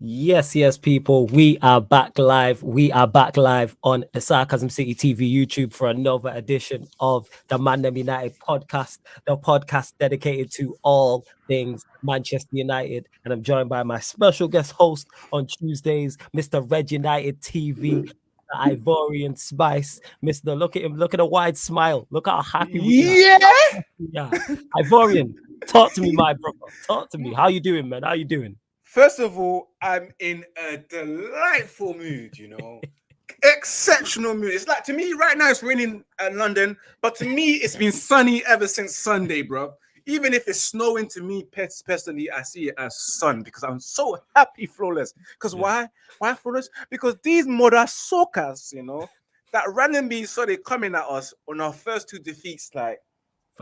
Yes, people. We are back live. We are back live on the Sarcasm City TV YouTube for another edition of the ManDem United podcast, the podcast dedicated to all things Manchester United. And I'm joined by my special guest host on Tuesdays, Mr. Red United TV, the Ivorian Spice. Mr. Look at him. Look at the wide smile. Look how happy we are. Yeah. Yeah. Ivorian, talk to me, my brother. Talk to me. How you doing, man? How you doing? First of all, I'm in a delightful mood, exceptional mood. It's like, to me right now it's raining in London, but to me it's been sunny ever since Sunday, bro. Even if it's snowing, to me personally, I see it as sun because I'm so happy, Flawless. Because why Flawless? Because these mother suckers, that randomly started coming at us on our first two defeats, like.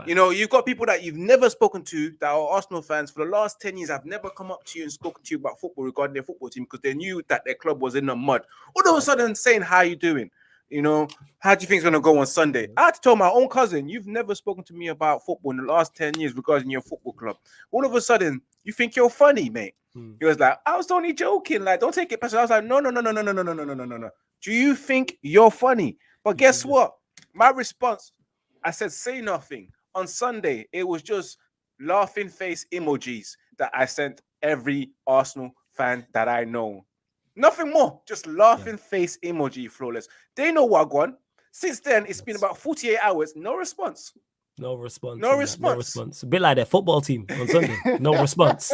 You've got people that you've never spoken to that are Arsenal fans for the last 10 years. Have never come up to you and spoken to you about football regarding their football team because they knew that their club was in the mud. All of a sudden saying, how you doing? How do you think it's going to go on Sunday? I had to tell my own cousin, you've never spoken to me about football in the last 10 years regarding your football club. All of a sudden, you think you're funny, mate. He was like, I was only joking. Like, don't take it personal. I was like, no. Do you think you're funny? But guess what? My response, I said, say nothing. On Sunday, it was just laughing face emojis that I sent every Arsenal fan that I know. Nothing more, just laughing face emoji, Flawless. They know what I want. Since then, it's been about 48 hours, no response. No response. No response. A bit like their football team on Sunday. No response.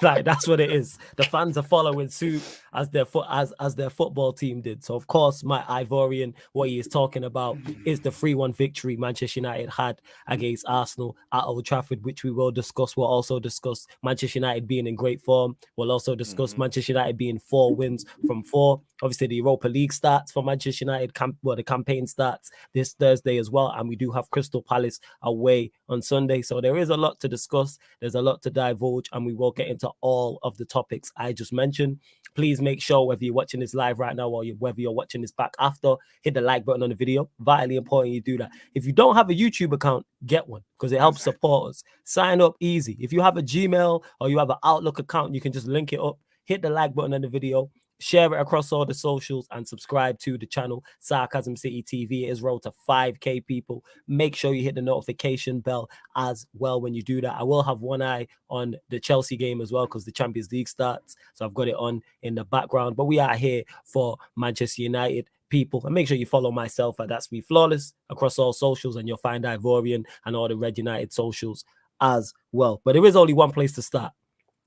Like that's what it is. The fans are following suit as their football team did. So of course, my Ivorian, what he is talking about is the 3-1 victory Manchester United had against Arsenal at Old Trafford, which we will discuss. We'll also discuss Manchester United being in great form. We'll also discuss Manchester United being 4 wins from 4. Obviously, the Europa League starts for Manchester United. The campaign starts this Thursday as well, and we do have Crystal Palace away on Sunday. So there is a lot to discuss. There's a lot to divulge, and we will get into all of the topics I just mentioned. Please make sure whether you're watching this live right now or whether you're watching this back after, hit the like button on the video. Vitally important you do that. If you don't have a YouTube account, get one because it helps support us. Sign up easy. If you have a Gmail or you have an Outlook account, you can just link it up. Hit the like button on the video. Share it across all the socials and subscribe to the channel Sarcasm City TV. It is road to 5k people. Make sure you hit the notification bell as well when you do that. I will have one eye on the Chelsea game as well because the Champions League starts, so I've got it on in the background. But we are here for Manchester United people, and make sure you follow myself at That's Me Flawless across all socials, and you'll find Ivorian and all the Red United socials as well. But there is only one place to start.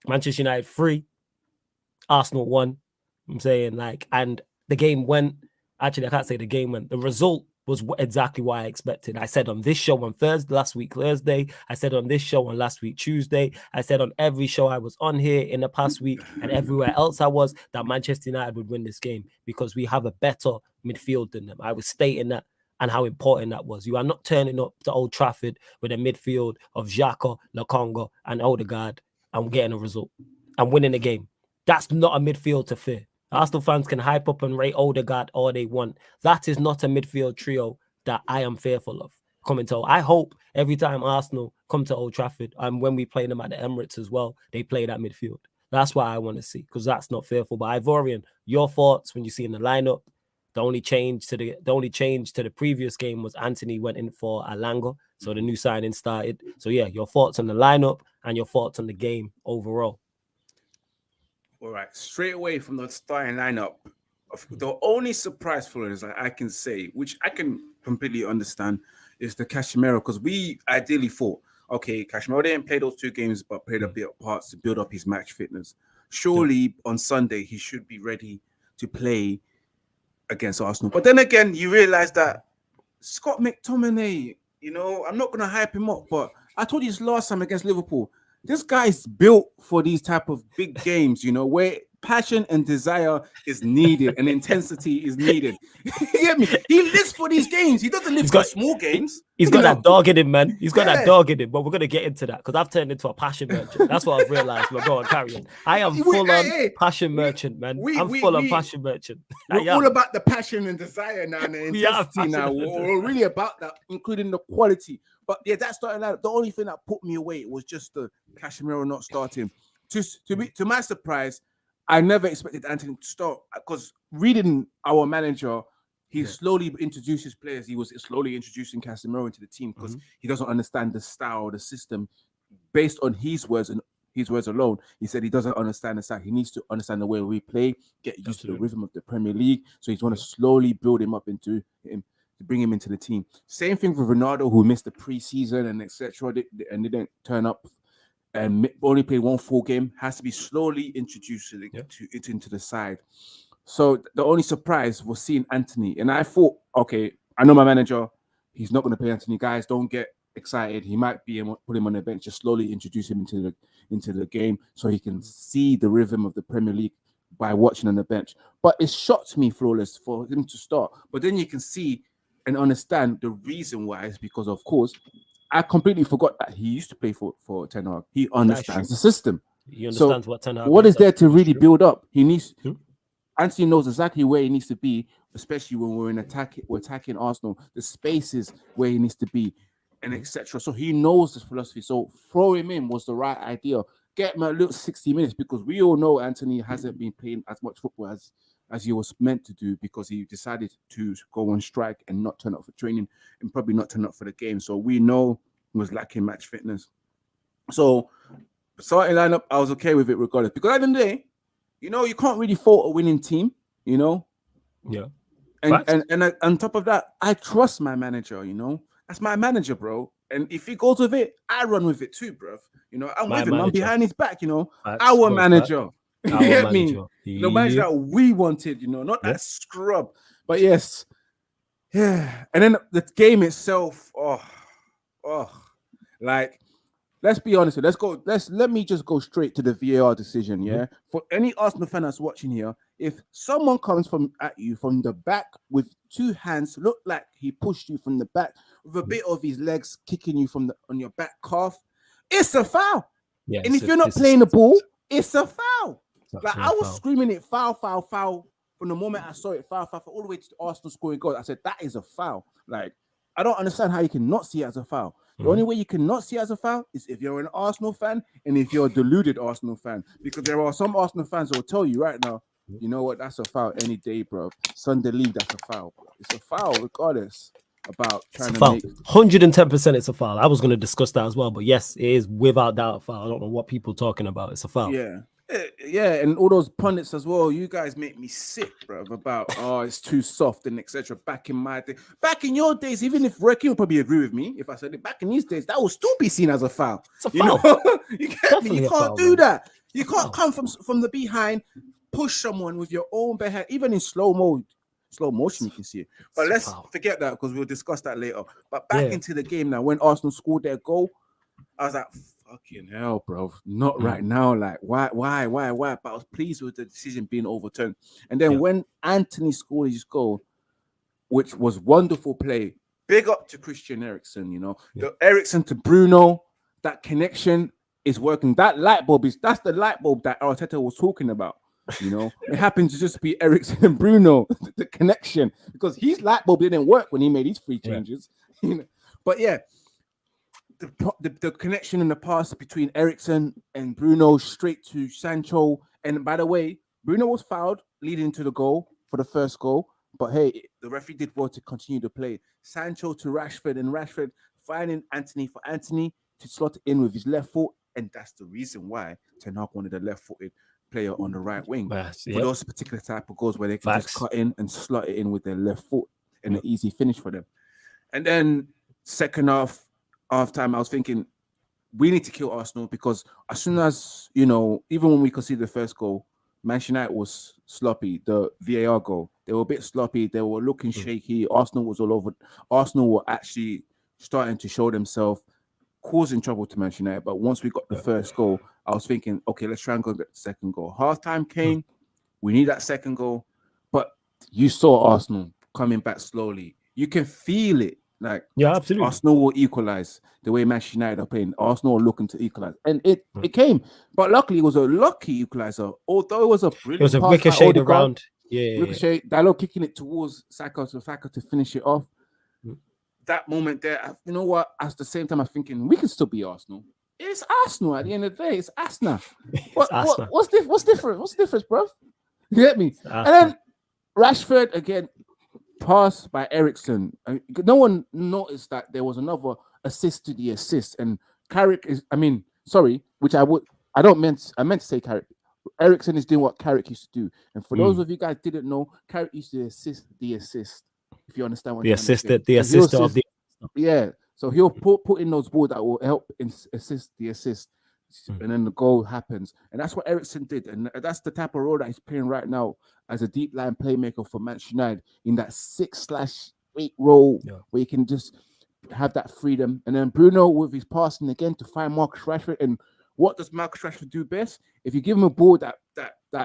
Manchester United 3, Arsenal 1. I'm saying, and the game went, actually, I can't say the game went, the result was exactly what I expected. I said on this show on last week Thursday, I said on this show on last week Tuesday, I said on every show I was on here in the past week and everywhere else I was, that Manchester United would win this game because we have a better midfield than them. I was stating that and how important that was. You are not turning up to Old Trafford with a midfield of Xhaka, Lokonga, and Odegaard and getting a result and winning the game. That's not a midfield to fear. Arsenal fans can hype up and rate Odegaard all they want. That is not a midfield trio that I am fearful of coming to. I hope every time Arsenal come to Old Trafford and when we play them at the Emirates as well, they play that midfield. That's what I want to see because that's not fearful. But Ivorian, your thoughts when you see in the lineup? The only change to the previous game was Anthony went in for Alanga, so the new signing started. So yeah, your thoughts on the lineup and your thoughts on the game overall. All right, straight away from the starting lineup, the only surprise for us I can say, which I can completely understand, is the Casemiro, because we ideally thought, okay, Casemiro didn't play those 2 games, but played a bit of parts to build up his match fitness. Surely on Sunday he should be ready to play against Arsenal. But then again, you realize that Scott McTominay, I'm not going to hype him up, but I told you this last time against Liverpool. This guy's built for these type of big games, where passion and desire is needed and intensity is needed. You get me? He lives for these games. He doesn't live for small games. He's got that dog in him, man. He's got that dog in him. But we're going to get into that because I've turned into a passion merchant. That's what I've realized. We're going carrying. I am full on passion merchant, man. I'm full on passion merchant. We're all about the passion and desire now and the intensity now. We're really about that, including the quality. But yeah, that started out. The only thing that put me away was just the Casemiro not starting. To my surprise, I never expected Anthony to start because reading our manager, he slowly introduces players. He was slowly introducing Casemiro into the team because he doesn't understand the style, the system, based on his words and his words alone. He said he doesn't understand the style. He needs to understand the way we play, get used to the rhythm of the Premier League. So he's going to slowly build him up into him to bring him into the team. Same thing with Ronaldo, who missed the preseason and etc. and didn't turn up and only played one full game. Has to be slowly introduced into the side. So the only surprise was seeing Anthony, and I thought, okay, I know my manager. He's not going to play Anthony. Guys, don't get excited. He might be put him on the bench, just slowly introduce him into the game so he can see the rhythm of the Premier League by watching on the bench. But it shocked me, Flawless, for him to start. But then you can see and understand the reason why is because, of course, I completely forgot that he used to play for Ten Hag. He understands the system. He understands what Ten Hag. What is there to really build up? He needs. Anthony knows exactly where he needs to be, especially when we're attacking Arsenal. The spaces where he needs to be, and etc. So he knows this philosophy. So throw him in was the right idea. Get him a little 60 minutes because we all know Anthony hasn't been playing as much football as he was meant to do because he decided to go on strike and not turn up for training and probably not turn up for the game. So we know he was lacking match fitness. So starting lineup, I was okay with it regardless because at the end of the day, you know, you can't really fault a winning team, you know? Yeah. And on top of that, I trust my manager, you know? That's my manager, bro. And if he goes with it, I run with it too, bro. You know, I'm with him. I'm behind his back, you know? Our manager. You get me? The manager that we wanted, you know? Not that scrub. But yes. Yeah. And then the game itself, like... Let's be honest. Let me just go straight to the VAR decision. Yeah. For any Arsenal fan that's watching here, if someone comes at you from the back with two hands, look like he pushed you from the back with a bit of his legs kicking you on your back calf, it's a foul. Yeah, and if you're not playing the ball, it's a foul. Like I was screaming it foul from the moment I saw it foul all the way to the Arsenal scoring goal. I said that is a foul. Like I don't understand how you can not see it as a foul. The only way you cannot see it as a foul is if you're an Arsenal fan and if you're a deluded Arsenal fan. Because there are some Arsenal fans who will tell you right now, you know what, that's a foul any day, bro. Sunday league, that's a foul. Bro. It's a foul regardless about trying to make... 110% it's a foul. I was going to discuss that as well. But yes, it is without doubt a foul. I don't know what people are talking about. It's a foul. Yeah, and all those pundits as well. You guys make me sick, bro. About it's too soft and etc. Back in my day, back in your days, even if Ricky would probably agree with me if I said it. Back in these days, that will still be seen as a foul. It's a foul. You know? You get me? You can't do that. You can't come from the behind, push someone with your own bare hand, even in slow motion. You can see it. But let's forget that because we'll discuss that later. But back into the game now. When Arsenal scored their goal, I was like, fucking hell, bro. Not right now. Like, why? But I was pleased with the decision being overturned. And then when Anthony scored his goal, which was wonderful play, big up to Christian Eriksen, you know. The Eriksen to Bruno, that connection is working. That's the light bulb that Arteta was talking about. You know, it happens to just be Eriksen and Bruno, the connection, because his light bulb didn't work when he made his free changes. You know? But yeah. The connection in the pass between Eriksen and Bruno straight to Sancho. And by the way, Bruno was fouled leading to the goal for the first goal. But hey, the referee did well to continue to play. Sancho to Rashford and Rashford finding Anthony for Anthony to slot it in with his left foot. And that's the reason why Ten Hag wanted a left-footed player on the right wing. For those particular type of goals where they can just cut in and slot it in with their left foot and an easy finish for them. And then second half time, I was thinking we need to kill Arsenal because as soon as, you know, even when we conceded the first goal, Manchester United was sloppy. The VAR goal, they were a bit sloppy. They were looking shaky. Arsenal was all over. Arsenal were actually starting to show themselves, causing trouble to Manchester United. But once we got the first goal, I was thinking, okay, let's try and go get the second goal. Halftime came. We need that second goal. But you saw Arsenal coming back slowly. You can feel it. Like, absolutely. Arsenal will equalize the way Manchester United are playing. Arsenal are looking to equalize, and it came. But luckily, it was a lucky equalizer. Although it was a brilliant, it was a ricochet around. Ricochet. Dalot kicking it towards Saka to finish it off. That moment there, you know what? At the same time, I'm thinking we can still be Arsenal. It's Arsenal at the end of the day. It's Arsenal. Arsenal. What's different? What's the difference, bro? You get me? And Arsenal. then Rashford again, pass by Ericsson. No one noticed that there was another assist to the assist, and Carrick is. I mean, sorry, which I meant to say Carrick. Ericsson is doing what Carrick used to do, and for those of you guys didn't know, Carrick used to assist the assist. If you understand what The I'm trying to say. the So he'll assister of the yeah. So he'll put in those balls that will help assist the assist, and then the goal happens. And that's what Ericsson did, and that's the type of role that he's playing right now as a deep line playmaker for Manchester United in that 6/8 role where you can just have that freedom. And then Bruno with his passing again to find Marcus Rashford. And what does Marcus Rashford do best? If you give him a ball that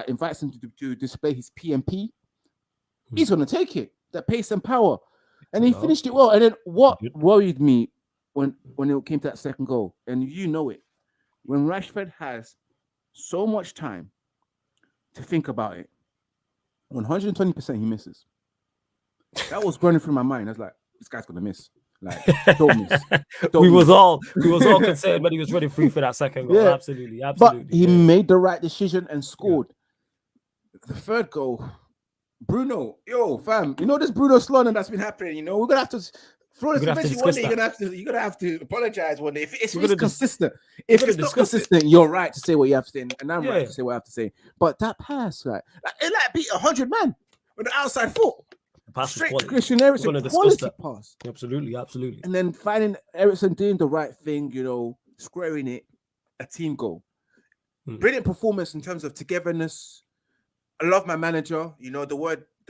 invites him to display his PMP, he's gonna take it. That pace and power. And he finished it well. And then what worried me when it came to that second goal, and you know it, when Rashford has so much time to think about it, 120% he misses. That was running through my mind. I was like, this guy's gonna miss. Like, don't miss. We was all concerned when he was running through for that second goal. Yeah. Absolutely. But he made the right decision and scored. The third goal. Bruno, yo, fam, you know this Bruno slander that's been happening. You know we're gonna have to. Eventually, one day you're gonna have to apologize one day if it's consistent. If it's not consistent, you're right to say what you have to say, and I'm right to say what I have to say. But that pass, right, it beat 100 man with the outside foot. Straight to Christian Eriksen, quality pass. Absolutely. And then finding Eriksen doing the right thing, squaring it, a team goal. Brilliant performance in terms of togetherness. I love my manager. The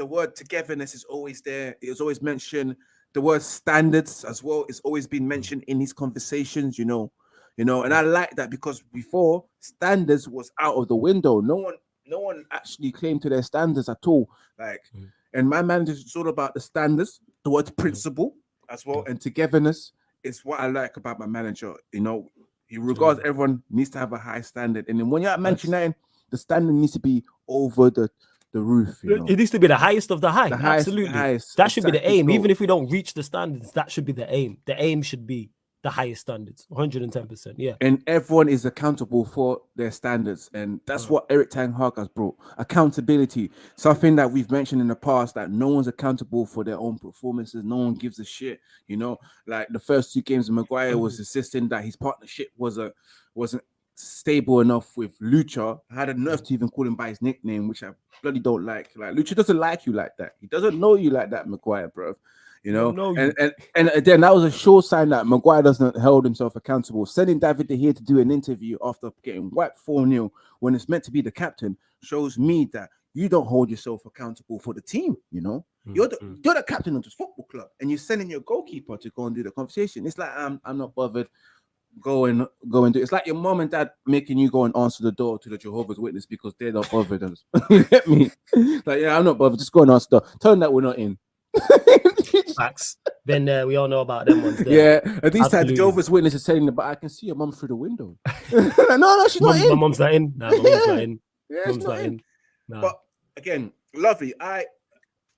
word togetherness is always there. It was always mentioned. The word standards as well is always been mentioned in his conversations. And I like that because before standards was out of the window. No one actually claimed to their standards at all. And my manager is all about the standards, the word principle as well, and togetherness is what I like about my manager. He regards everyone needs to have a high standard, and then when you're at Manchester United, the standard needs to be over the roof. It needs to be the highest of the high. Absolutely. Highest, that should be the aim. Even if we don't reach the standards, that should be the aim. The aim should be the highest standards, 110%. Yeah. And everyone is accountable for their standards. And that's what Erik ten Hag has brought. Accountability. Something that we've mentioned in the past, that no one's accountable for their own performances. No one gives a shit. Like the first 2 games, Maguire was insisting that his partnership wasn't stable enough with Lucha. I had a nerve to even call him by his nickname, which I bloody don't like. Like, Lucha doesn't like you like that. He doesn't know you like that, Maguire, bro. And then that was a sure sign that Maguire doesn't hold himself accountable. Sending David De Gea to do an interview after getting wiped 4-0 when it's meant to be the captain shows me that you don't hold yourself accountable for the team. You're the captain of this football club, and you're sending your goalkeeper to go and do the conversation. It's like I'm not bothered. Go and do it. It's like your mom and dad making you go and answer the door to the Jehovah's Witness because they're not bothered. You get me? Like, yeah, I'm not bothered. Just go and answer the door. Tell them that we're not in. Facts. Then we all know about them ones there. Yeah, at these times, the Jehovah's Witness is saying, but I can see your mom through the window. No, she's not in. My mom's not in. Nah, my mom's not in. Yeah, mom's not in. Nah. But again, lovely. I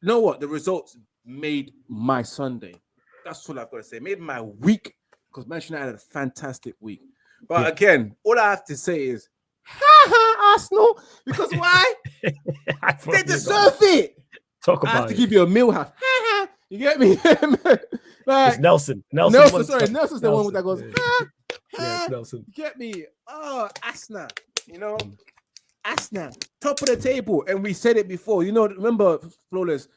know what the results made my Sunday. That's all I've got to say. Made my week, because Manchester United had a fantastic week. But again, all I have to say is, Arsenal, because why? They deserve it. Talk about I have to give you a meal half. You get me? Like, it's Nelson. Nelson's the one that goes, yeah, Nelson. You get me? Oh, Arsenal. Arsenal, top of the table. And we said it before. Remember, Flawless,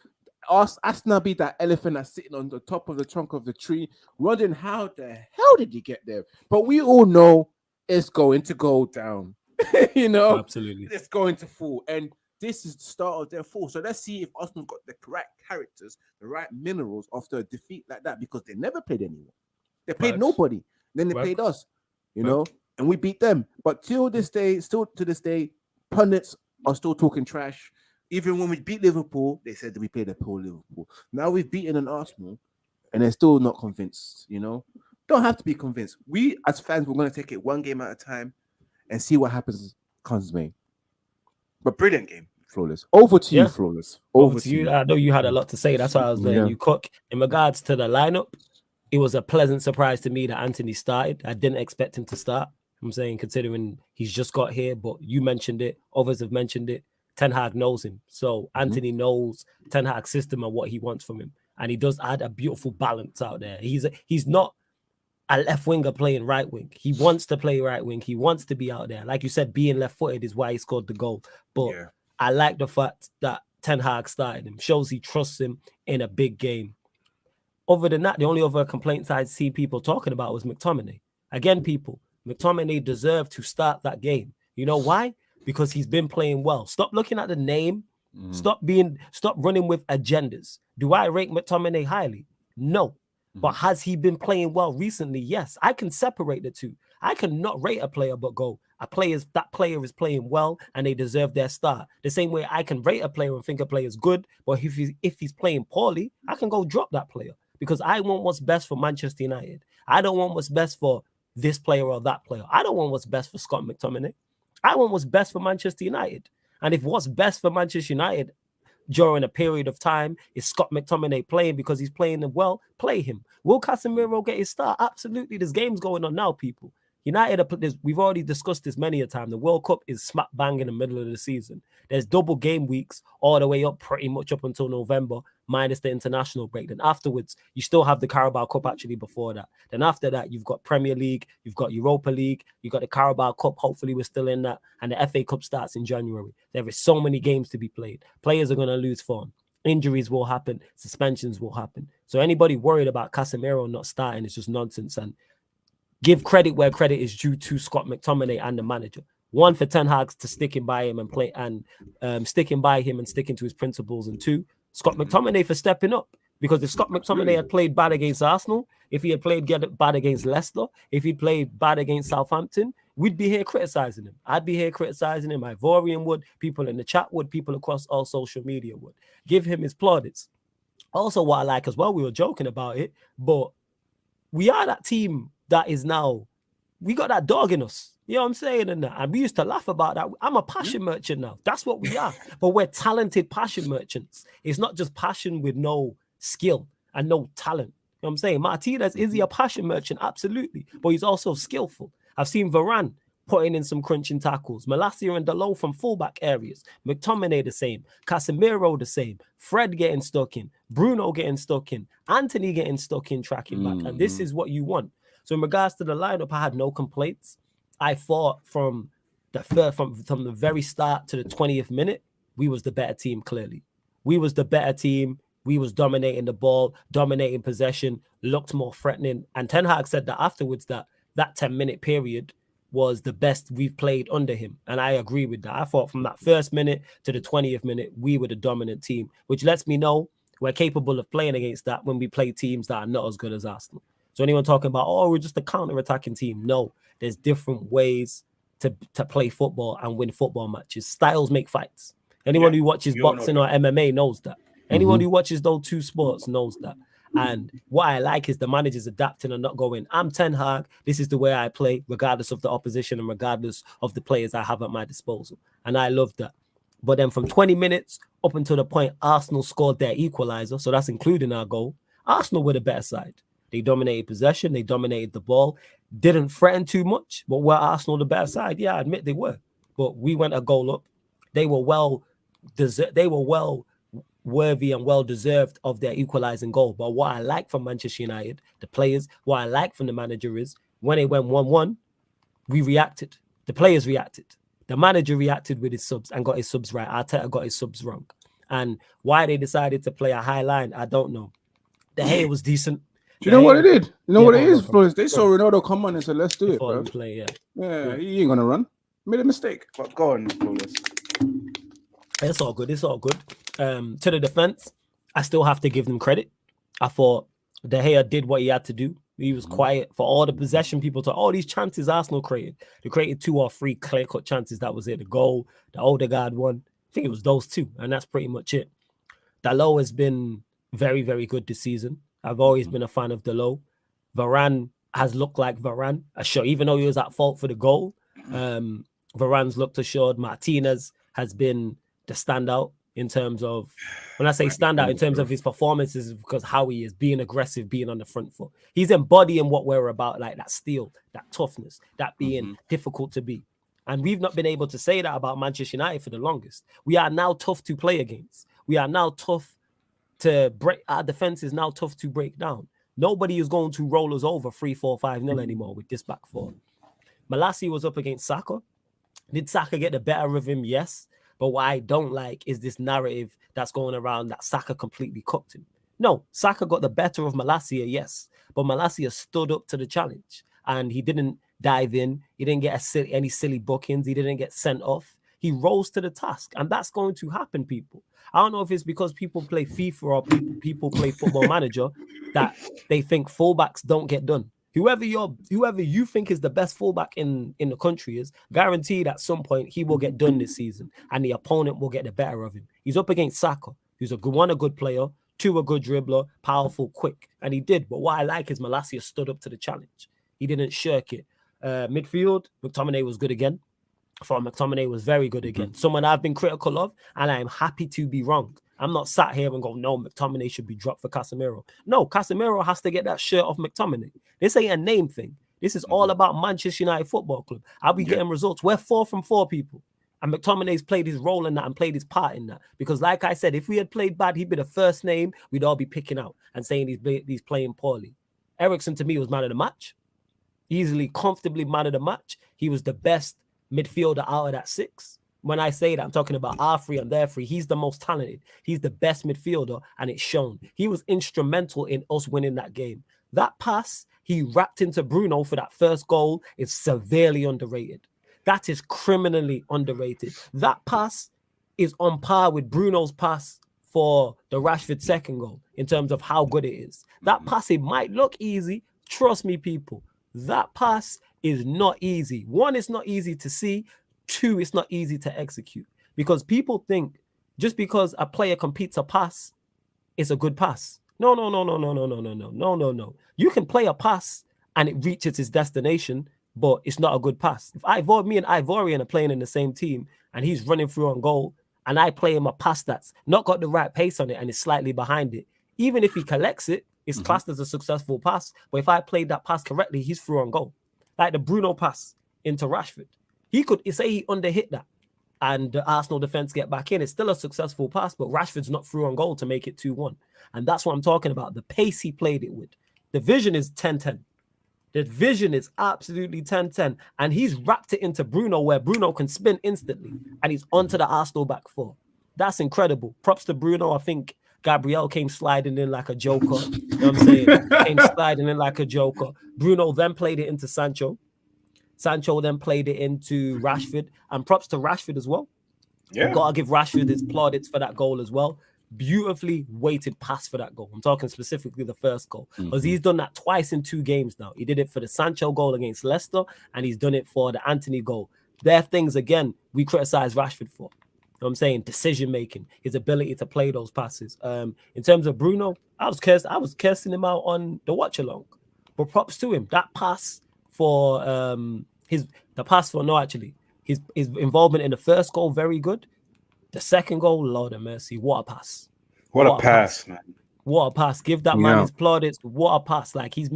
Arsenal be that elephant that's sitting on the top of the trunk of the tree, wondering how the hell did you get there? But we all know it's going to go down. Absolutely. It's going to fall. And this is the start of their fall. So let's see if Arsenal got the correct characters, the right minerals after a defeat like that, because they never played anyone. They played nobody. Then they played us, and we beat them. But still to this day, pundits are still talking trash. Even when we beat Liverpool, they said that we played a poor Liverpool. Now we've beaten an Arsenal, and they're still not convinced, Don't have to be convinced. We, as fans, we're going to take it one game at a time and see what happens comes May. But brilliant game, Flawless. Over to you, Flawless. Over to you. I know you had a lot to say. That's why I was letting you cook. In regards to the lineup, it was a pleasant surprise to me that Anthony started. I didn't expect him to start. I'm saying, considering he's just got here, but you mentioned it, others have mentioned it. Ten Hag knows him. So Anthony knows Ten Hag's system and what he wants from him. And he does add a beautiful balance out there. He's not a left winger playing right wing. He wants to play right wing. He wants to be out there. Like you said, being left footed is why he scored the goal. But I like the fact that Ten Hag started him. Shows he trusts him in a big game. Other than that, the only other complaints I'd see people talking about was McTominay. Again, people, McTominay deserved to start that game. You know why? Because he's been playing well. Stop looking at the name. Stop running with agendas. Do I rate McTominay highly? No. But has he been playing well recently? Yes. I can separate the two. I cannot rate a player but go, that player is playing well and they deserve their start. The same way I can rate a player and think a player is good, but if he's playing poorly, I can go drop that player because I want what's best for Manchester United. I don't want what's best for this player or that player. I don't want what's best for Scott McTominay. I want what's best for Manchester United. And if what's best for Manchester United during a period of time is Scott McTominay playing because he's playing well, play him. Will Casemiro get his start? Absolutely. There's games going on now, people. United, we've already discussed this many a time. The World Cup is smack bang in the middle of the season. There's double game weeks all the way up, pretty much up until November, minus the international break. Then afterwards, you still have the Carabao Cup actually before that. Then after that, you've got Premier League, you've got Europa League, you've got the Carabao Cup. Hopefully, we're still in that. And the FA Cup starts in January. There is so many games to be played. Players are going to lose form. Injuries will happen. Suspensions will happen. So anybody worried about Casemiro not starting is just nonsense. And give credit where credit is due to Scott McTominay and the manager. One, for Ten Hag to sticking by him and play and sticking by him and sticking to his principles. And two, Scott McTominay for stepping up. Because if Scott McTominay had played bad against Arsenal, if he had played bad against Leicester, if he played bad against Southampton, we'd be here criticizing him. I'd be here criticizing him. Ivorian would, people in the chat would, people across all social media would. Give him his plaudits. Also, what I like as well, we were joking about it, but we are that team that is now, we got that dog in us. You know what I'm saying? And we used to laugh about that. I'm a passion merchant now. That's what we are. But we're talented passion merchants. It's not just passion with no skill and no talent. You know what I'm saying? Martinez, is he a passion merchant? Absolutely. But he's also skillful. I've seen Varane putting in some crunching tackles. Malacia and Dalot from fullback areas. McTominay the same. Casemiro the same. Fred getting stuck in. Bruno getting stuck in. Anthony getting stuck in, tracking back. And this is what you want. So in regards to the lineup, I had no complaints. I thought from the very start to the 20th minute, we was the better team, clearly. We was the better team. We was dominating the ball, dominating possession, looked more threatening. And Ten Hag said that afterwards that 10-minute period was the best we've played under him. And I agree with that. I thought from that first minute to the 20th minute, we were the dominant team, which lets me know we're capable of playing against that when we play teams that are not as good as Arsenal. So anyone talking about, oh, we're just a counter-attacking team. No, there's different ways to play football and win football matches. Styles make fights. Anyone who watches boxing or MMA knows that. Anyone who watches those two sports knows that. And what I like is the managers adapting and not going, I'm Ten Hag, this is the way I play, regardless of the opposition and regardless of the players I have at my disposal. And I love that. But then from 20 minutes up until the point Arsenal scored their equalizer, so that's including our goal, Arsenal were the better side. They dominated possession. They dominated the ball. Didn't threaten too much, but were Arsenal the better side? Yeah, I admit they were. But we went a goal up. They were well worthy and well deserved of their equalizing goal. But what I like from Manchester United, the players, what I like from the manager is when it went 1-1, we reacted. The players reacted. The manager reacted with his subs and got his subs right. Arteta got his subs wrong. And why they decided to play a high line, I don't know. The hair was decent. Do you know what it did? You know what it is, Flores? They saw Ronaldo come on and said, let's do it, bro. Play, yeah, he ain't going to run. Made a mistake. But go on, Flores. It's all good. It's all good. To the defense, I still have to give them credit. I thought De Gea did what he had to do. He was quiet for all the possession. People thought, all these chances Arsenal created. They created 2 or 3 clear-cut chances. That was it. The goal, the Odegaard one. I think it was those 2, and that's pretty much it. Dalot has been very, very good this season. I've always been a fan of Dalot. Varane has looked like Varane. Sure, even though he was at fault for the goal, Varane's looked assured. Martinez has been the standout in terms of, when I say stand out in terms of his performances, because how he is being aggressive, being on the front foot. He's embodying what we're about, like that steel, that toughness, that being difficult to beat. And we've not been able to say that about Manchester United for the longest. We are now tough to play against. We are now tough to break. Our defense is now tough to break down. Nobody is going to roll us over 3-4-5-0 anymore with this back four. Malassi was up against Saka. Did Saka get the better of him? Yes. But what I don't like is this narrative that's going around that Saka completely cooked him. No, Saka got the better of Malacia, yes. But Malacia stood up to the challenge and he didn't dive in. He didn't get any silly bookings. He didn't get sent off. He rose to the task. And that's going to happen, people. I don't know if it's because people play FIFA or people play Football Manager that they think fullbacks don't get done. Whoever you think is the best fullback in the country is, guaranteed at some point he will get done this season and the opponent will get the better of him. He's up against Saka, who's a good player, 2 a good dribbler, powerful, quick, and he did. But what I like is Malacia stood up to the challenge. He didn't shirk it. Midfield, McTominay was good again. I thought McTominay was very good again. Someone I've been critical of, and I'm happy to be wrong. I'm not sat here and go, no, McTominay should be dropped for Casemiro. No, Casemiro has to get that shirt off McTominay. This ain't a name thing. This is all about Manchester United Football Club. Are we getting results? We're 4 from 4, people. And McTominay's played his role in that and played his part in that. Because like I said, if we had played bad, he'd be the first name we'd all be picking out and saying he's playing poorly. Eriksen, to me, was man of the match. Easily, comfortably man of the match. He was the best midfielder out of that 6. When I say that, I'm talking about our 3 and their 3. He's the most talented. He's the best midfielder, and it's shown. He was instrumental in us winning that game. That pass he wrapped into Bruno for that first goal is severely underrated. That is criminally underrated. That pass is on par with Bruno's pass for the Rashford second goal in terms of how good it is. That pass, it might look easy. Trust me, people. That pass is not easy. 1, it's not easy to see. 2, it's not easy to execute, because people think just because a player completes a pass, it's a good pass. No. You can play a pass and it reaches its destination, but it's not a good pass. If me and Ivorian are playing in the same team and he's running through on goal and I play him a pass that's not got the right pace on it and is slightly behind it, even if he collects it, it's classed as a successful pass. But if I played that pass correctly, he's through on goal. Like the Bruno pass into Rashford. He could say he underhit that and the Arsenal defense get back in. It's still a successful pass, but Rashford's not through on goal to make it 2-1. And that's what I'm talking about. The pace he played it with. The vision is 10-10. The vision is absolutely 10-10. And he's wrapped it into Bruno where Bruno can spin instantly. And he's onto the Arsenal back 4. That's incredible. Props to Bruno. I think Gabriel came sliding in like a joker. You know what I'm saying? Came sliding in like a joker. Bruno then played it into Sancho. Sancho then played it into Rashford, and props to Rashford as well. Yeah, gotta give Rashford his plaudits for that goal as well. Beautifully weighted pass for that goal. I'm talking specifically the first goal, because he's done that twice in 2 games now. He did it for the Sancho goal against Leicester, and he's done it for the Anthony goal. They're things again we criticize Rashford for. You know what I'm saying? Decision making, his ability to play those passes. In terms of Bruno, I was cursing him out on the watch along, but props to him. That pass for his involvement in the first goal, very good. The second goal, Lord of mercy, what a pass. What a pass, man. What a pass. Give that man his plaudits. What a pass. Like he's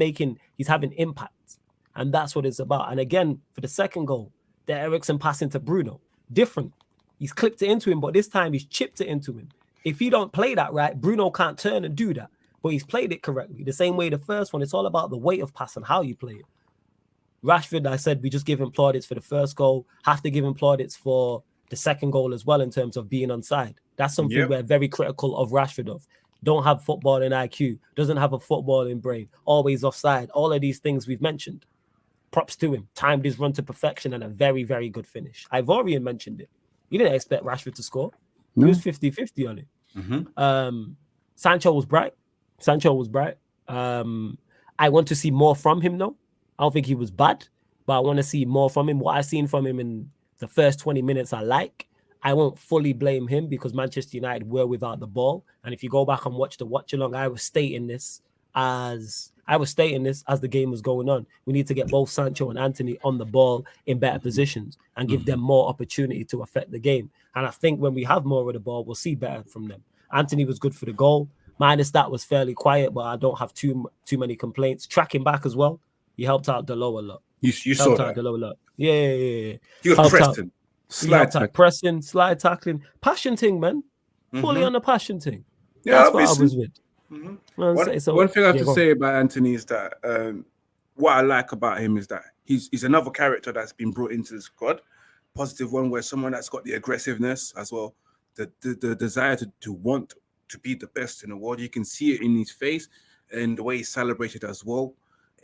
having impact. And that's what it's about. And again, for the second goal, the Eriksen pass into Bruno. Different. He's clipped it into him, but this time he's chipped it into him. If he don't play that right, Bruno can't turn and do that. But he's played it correctly. The same way the first one, it's all about the weight of pass and how you play it. Rashford, I said, we just give him plaudits for the first goal. Have to give him plaudits for the second goal as well in terms of being onside. That's something we're very critical of Rashford of. Don't have footballing IQ. Doesn't have a footballing brain. Always offside. All of these things we've mentioned. Props to him. Timed his run to perfection and a very, very good finish. Ivorian mentioned it. You didn't expect Rashford to score. He was 50-50 on it. Sancho was bright. I want to see more from him, though. I don't think he was bad, but I want to see more from him. What I've seen from him in the first 20 minutes, I like. I won't fully blame him because Manchester United were without the ball. And if you go back and watch the watch along, I was stating this as I was stating this as the game was going on. We need to get both Sancho and Anthony on the ball in better positions and give them more opportunity to affect the game. And I think when we have more of the ball, we'll see better from them. Anthony was good for the goal. Minus that was fairly quiet, but I don't have too many complaints. Tracking back as well, he helped out Delo a lot. You saw that. Delo a lot. Yeah. He was pressing. Pressing, slide tackling, passion thing, man. Fully on the passion thing. Yeah, that's what I was with. One thing I have to say about Anthony is that what I like about him is that he's another character that's been brought into the squad. Positive one, where someone that's got the aggressiveness as well, the desire to want to be the best in the world. You can see it in his face and the way he celebrated as well.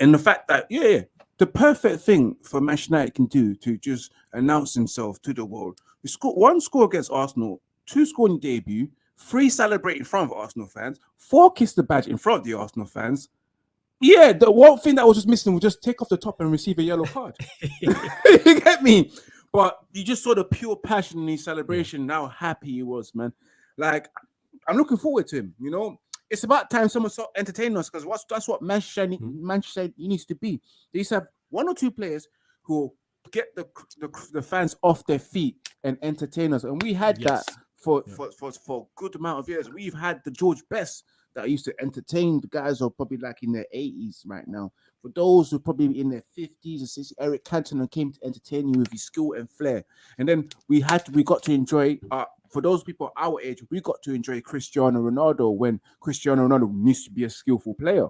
And the fact that, the perfect thing for Manchester United can do to just announce himself to the world. We scored 1 score against Arsenal, 2 scored in debut, 3 celebrate in front of Arsenal fans, 4 kiss the badge in front of the Arsenal fans. Yeah, the one thing that was just missing was just take off the top and receive a yellow card. You get me? But you just saw the pure passion in his celebration, how happy he was, man. Like, I'm looking forward to him, you know? It's about time someone start entertaining us, because that's what Manchester needs to be. They used to have 1 or 2 players who get the fans off their feet and entertain us. And we had that for a good amount of years. We've had the George Best that used to entertain the guys who are probably like in their 80s right now. For those who are probably in their 50s and 60s, Eric Cantona came to entertain you with his skill and flair. And then we got to enjoy, for those people our age, we got to enjoy Cristiano Ronaldo when Cristiano Ronaldo used to be a skillful player.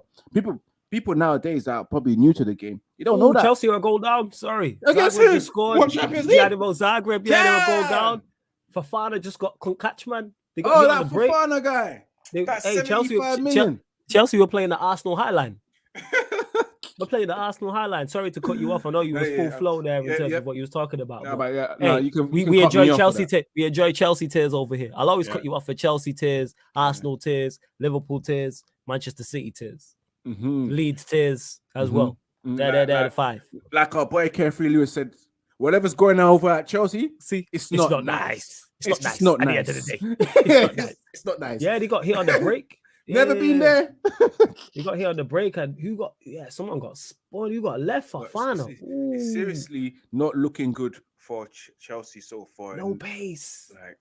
People nowadays that are probably new to the game, you don't know that. Chelsea are a goal down. Sorry. Against Zagreb who? just scored. What Champions League? Zagreb, a goal down. Fafana just got catch, man. That Fafana guy. Chelsea were playing the Arsenal Highline. We're playing the Arsenal Highline. Sorry to cut you off. I know you was full flow there in terms of what you was talking about. We enjoy Chelsea. We enjoy Chelsea tears over here. I'll always cut you off for Chelsea tears, Arsenal tears, Liverpool tears, Manchester City tears, Leeds tears as well. They're the 5. Like our boy Carefree Lewis said, whatever's going on over at Chelsea, it's not nice. It's not nice. nice. At the end of the day, it's not nice. Yeah, they got hit on the break. Never been there. You got hit on the break, and someone got spoiled. You got left for Fana. It's seriously not looking good for Chelsea so far. No pace. Like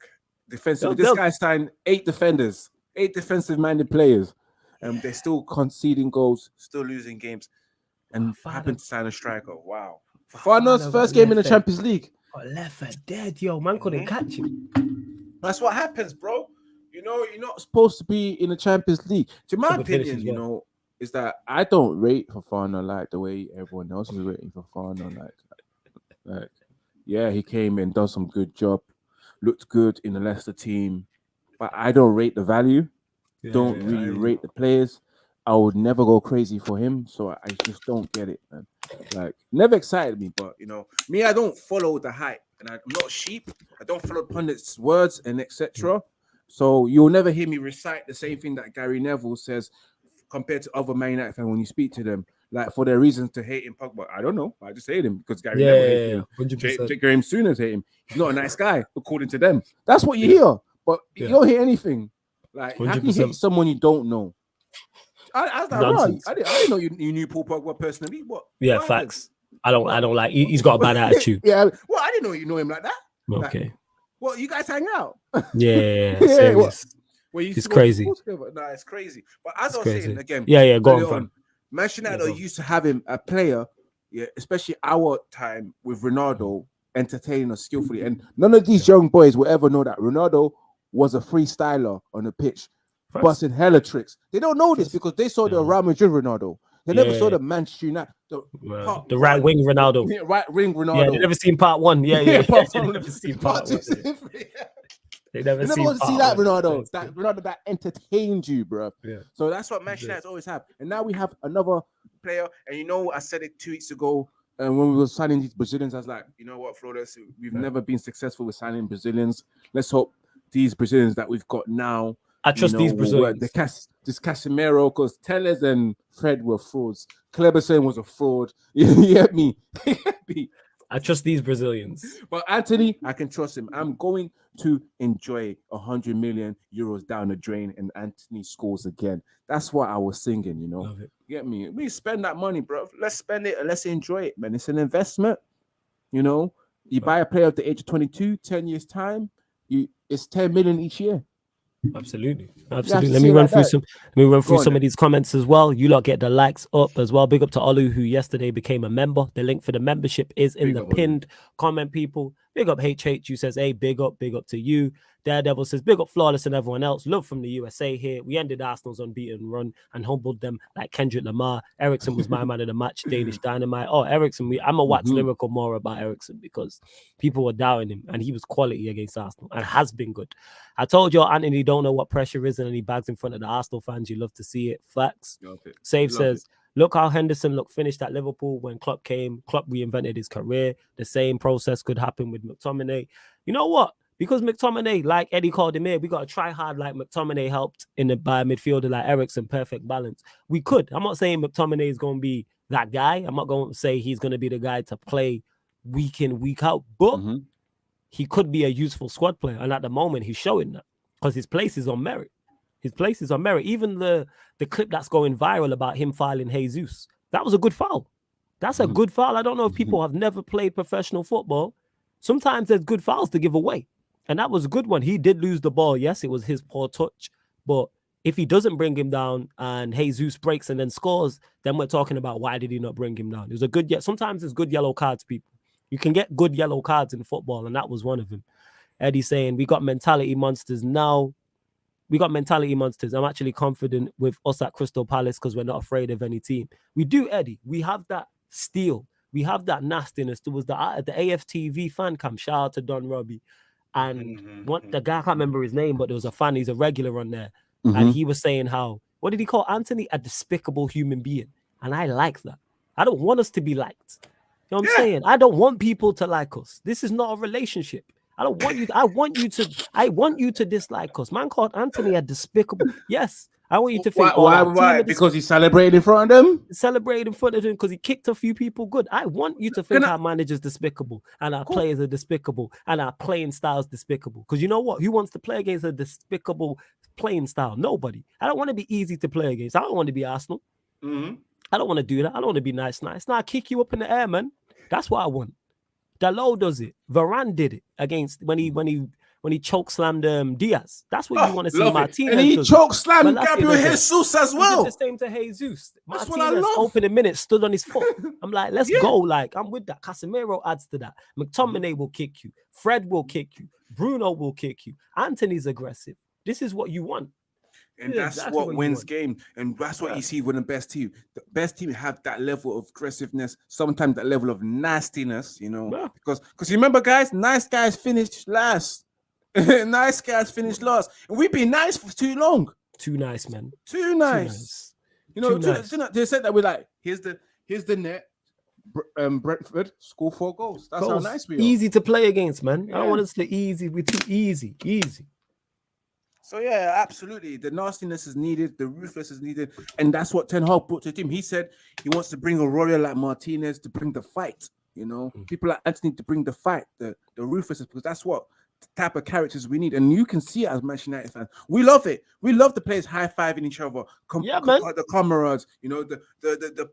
defensive. This guy signed 8 defenders, 8 defensive-minded players, and they're still conceding goals, still losing games, and happened to sign a striker. Wow. Fana's first game in the Champions League. Got left for dead, yo. Man couldn't catch him. That's what happens, bro. You know, you're not supposed to be in the Champions League. To my opinion, you know, is that I don't rate Fofana like the way everyone else is rating Fofana. Like, yeah, he came in, done some good job, looked good in the Leicester team, but I don't rate the value. Don't really rate the players. I would never go crazy for him, so I just don't get it, man. Like, never excited me, but you know, me, I don't follow the hype, and I'm not sheep. I don't follow pundits' words and etc. So you'll never hear me recite the same thing that Gary Neville says compared to other Man United fans when you speak to them, like for their reasons to hate him. Pogba, I don't know. I just hate him because Gary Neville hates him. Graham Souness hate him. He's not a nice guy, according to them. That's what you hear, but you don't hear anything. Like, 100%. How can you hate someone you don't know? I didn't know you knew Paul Pogba personally. What? Yeah, facts. I don't like. He's got a bad attitude. Well, I didn't know you know him like that. Okay. Like, well, you guys hang out. Yeah. It's crazy. No, it's crazy. But as I was saying again, go on. Manchester United used to having a player, especially our time with Ronaldo, entertaining us skillfully, and none of these young boys will ever know that Ronaldo was a freestyler on the pitch, busting hella tricks. They don't know this because they saw the Real Madrid Ronaldo. They never saw the Manchester United, the right wing Ronaldo. Yeah, right wing Ronaldo. Yeah, they never seen part 1. Yeah. Part They never seen part 1. They never want to see that Ronaldo. That Ronaldo that entertained you, bro. Yeah. So that's what Manchester United always have. And now we have another player. And you know, I said it 2 weeks ago. And when we were signing these Brazilians, I was like, you know what, Flores, we've never been successful with signing Brazilians. Let's hope these Brazilians that we've got now. I trust these Brazilians. This Casemiro, because Telles and Fred were frauds. Kleberson was a fraud. You get me? I trust these Brazilians. But Anthony, I can trust him. I'm going to enjoy 100 million euros down the drain and Anthony scores again. That's what I was singing, you know. Love it. Get me? We spend that money, bro. Let's spend it and let's enjoy it, man. It's an investment, you know. You buy a player at the age of 22, 10 years time, it's 10 million each year. Absolutely. Let see me it run like through that. some. Let me run through on some then. of these comments as well. You lot get the likes up as well. Big up to Olu, who yesterday became a member. The link for the membership is in Big the up, Olu. pinned comment, people. Big up HH, who says, hey, big up to you. Daredevil says, big up Flawless and everyone else. Love from the USA here. We ended Arsenal's unbeaten run and humbled them like Kendrick Lamar. Ericsson was my man of the match, Danish Dynamite. Oh, Ericsson, I'm a wax lyrical more about Ericsson because people were doubting him and he was quality against Arsenal and has been good. I told you, Anthony don't know what pressure is and he bags in front of the Arsenal fans. You love to see it. Facts. Save says, look how Henderson looked finished at Liverpool when Klopp came. Klopp reinvented his career. The same process could happen with McTominay. You know what? Because McTominay, like Eddie called him here, we got to try hard like McTominay helped by a midfielder like Ericsson, perfect balance. We could. I'm not saying McTominay is going to be that guy. I'm not going to say he's going to be the guy to play week in, week out, but he could be a useful squad player. And at the moment, he's showing that because his place is on merit. His place is on merit. Even the clip that's going viral about him filing Jesus, that was a good foul. That's a good foul. I don't know if people have never played professional football. Sometimes there's good fouls to give away. And that was a good one. He did lose the ball. Yes, it was his poor touch. But if he doesn't bring him down and Jesus breaks and then scores, then we're talking about why did he not bring him down? It was a good, sometimes it's good yellow cards, people. You can get good yellow cards in football, and that was one of them. Eddie saying, we got mentality monsters now. We got mentality monsters. I'm actually confident with us at Crystal Palace because we're not afraid of any team. We do, Eddie. We have that steel. We have that nastiness. There was the AFTV fan camp. Shout out to Don Robbie. And the guy, I can't remember his name, but there was a fan, he's a regular on there. And he was saying how, what did he call Anthony? A despicable human being. And I like that. I don't want us to be liked. You know what I'm saying? I don't want people to like us. This is not a relationship. I don't want you. I want you to dislike us. Man called Anthony a despicable. Yes. I want you to think. Why? Because he celebrated in front of them? Celebrated in front of him because he kicked a few people good. I want you to think our manager's despicable and our players are despicable and our playing style's despicable. Because you know what? Who wants to play against a despicable playing style? Nobody. I don't want to be easy to play against. I don't want to be Arsenal. I don't want to do that. I don't want to be nice. Now I kick you up in the air, man. That's what I want. Dalot does it. Varane did it against when he choke slammed Diaz. That's what you want to see. Martinez and he choke slammed Gabriel Jesus as well. The same to Jesus. That's Martinez what I love. opening minutes stood on his foot. I'm like, let's go. Like, I'm with that. Casemiro adds to that. McTominay will kick you. Fred will kick you. Bruno will kick you. Anthony's aggressive. This is what you want. And that's what wins game. And that's what you see with the best team. The best team have that level of aggressiveness, sometimes that level of nastiness, you know. Yeah. Because you remember, guys, nice guys finished last. Nice guys finished last. And we've been nice for too long. Too nice, man. Too nice. You know, they said that we're like, here's the net. Brentford score 4 goals. That's how nice we are. Easy to play against, man. Yeah. I don't want us to easy. We're too easy. So yeah, absolutely. The nastiness is needed, the ruthless is needed, and that's what Ten Hag brought to the team. He said he wants to bring a warrior like Martinez to bring the fight. You know, people like Anthony to bring the fight, the ruthlessness, because that's what type of characters we need. And you can see it as Manchester United fans. We love it. We love the players high-fiving each other. The comrades, you know, the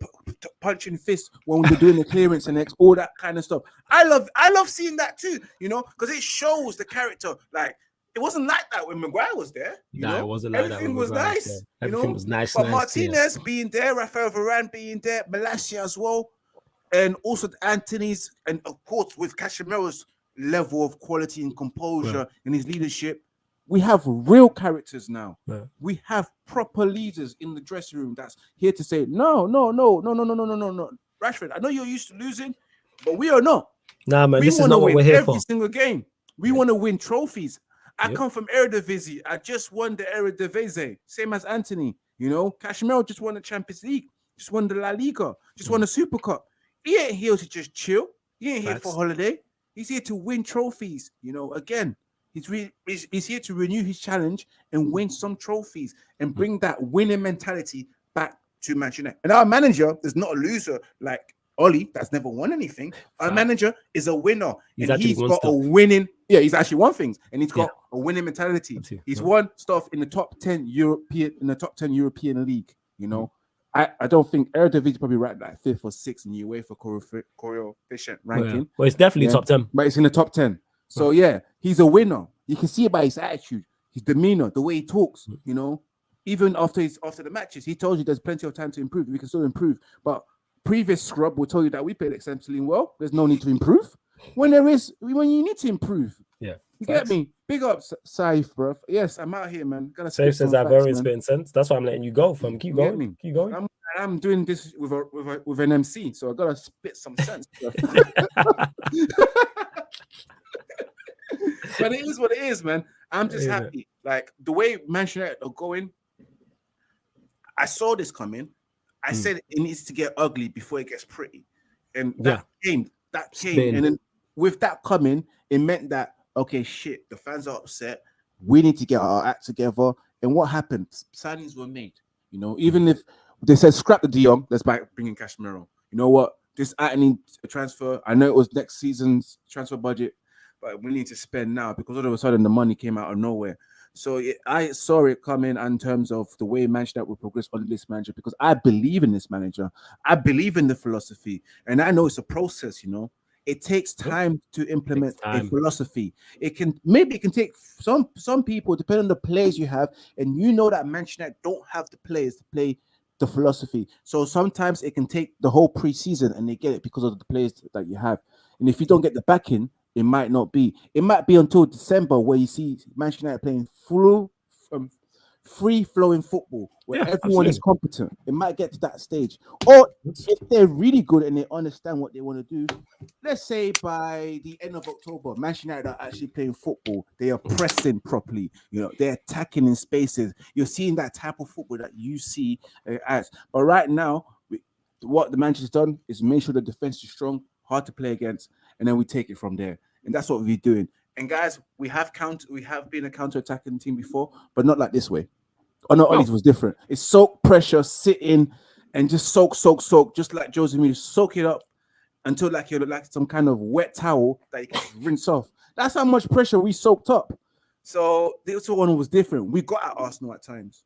punching fists when we're doing the clearance and all that kind of stuff. I love seeing that too, you know, because it shows the character. Like, it wasn't like that when Maguire was there. It wasn't like everything that. Was nice. Yeah. Everything was nice. But Martinez being there, Rafael Varane being there, Malacia as well, and also Anthony's, and of course with Casemiro's level of quality and composure and his leadership, we have real characters now. Yeah. We have proper leaders in the dressing room that's here to say, no. Rashford, I know you're used to losing, but we are not. Nah, man, this is not what we're here for. Every single game. We want to win trophies. I come from Eredivisie. I just won the Eredivisie, same as Anthony. You know, Casemiro just won the Champions League, just won the La Liga, just won the Super Cup. He ain't here to just chill. He ain't here for holiday. He's here to win trophies. You know, again, he's here to renew his challenge and win some trophies and bring that winning mentality back to Manchester United. And our manager is not a loser like Oli that's never won anything. Our manager is a winner, He's and he's got stuff. a winning. Yeah, he's actually won things, and he's got a winning mentality. He's won stuff in the top 10 European league. You know, I don't think Eredivisie probably ranked like 5th or 6th in the UEFA coefficient ranking. Well, it's definitely top 10. But it's in the top 10. So yeah, he's a winner. You can see it by his attitude, his demeanor, the way he talks. You know, even after the matches, he tells you there's plenty of time to improve. We can still improve. But previous scrub will tell you that we played exceptionally well. There's no need to improve. When you need to improve. Yeah. You get me? Big up, Saif, bro. Yes, I'm out here, man. Saif says I've already spitting sense. That's why I'm letting you go from. Keep going. Keep going. I'm doing this with an MC, so I gotta spit some sense. But it is what it is, man. I'm just happy. Like the way Manchester United are going, I saw this coming. I said it needs to get ugly before it gets pretty. And that came. And then with that coming, it meant that, okay, shit, the fans are upset. We need to get our act together. And what happened? Signings were made. You know, even if they said scrap the De Jong, let's bring in Casemiro. You know what? This Anthony transfer, I know it was next season's transfer budget, but we need to spend now because all of a sudden the money came out of nowhere. So I saw it coming in terms of the way Manchester United will progress under this manager because I believe in this manager. I believe in the philosophy. And I know it's a process, you know. It takes time to implement a philosophy. It can take some people, depending on the players you have, and you know that Manchester United don't have the players to play the philosophy. So sometimes it can take the whole preseason and they get it because of the players that you have. And if you don't get the backing, it might not be. It might be until December where you see Manchester United playing free-flowing football where everyone is competent. It might get to that stage. Or if they're really good and they understand what they want to do, let's say by the end of October, Manchester United are actually playing football. They are pressing properly. You know, they're attacking in spaces. You're seeing that type of football that you see as. But right now, what the Manchester's done is make sure the defense is strong, hard to play against, and then we take it from there. And that's what we're doing. And guys, we have been a counter-attacking team before, but not like this way. Oh no, Ollie's was different. It's soak, pressure, sit in, and just soak, just like Jose Mourinho, soak it up until like you're like some kind of wet towel that you can rinse off. That's how much pressure we soaked up. So this one was different. We got at Arsenal at times,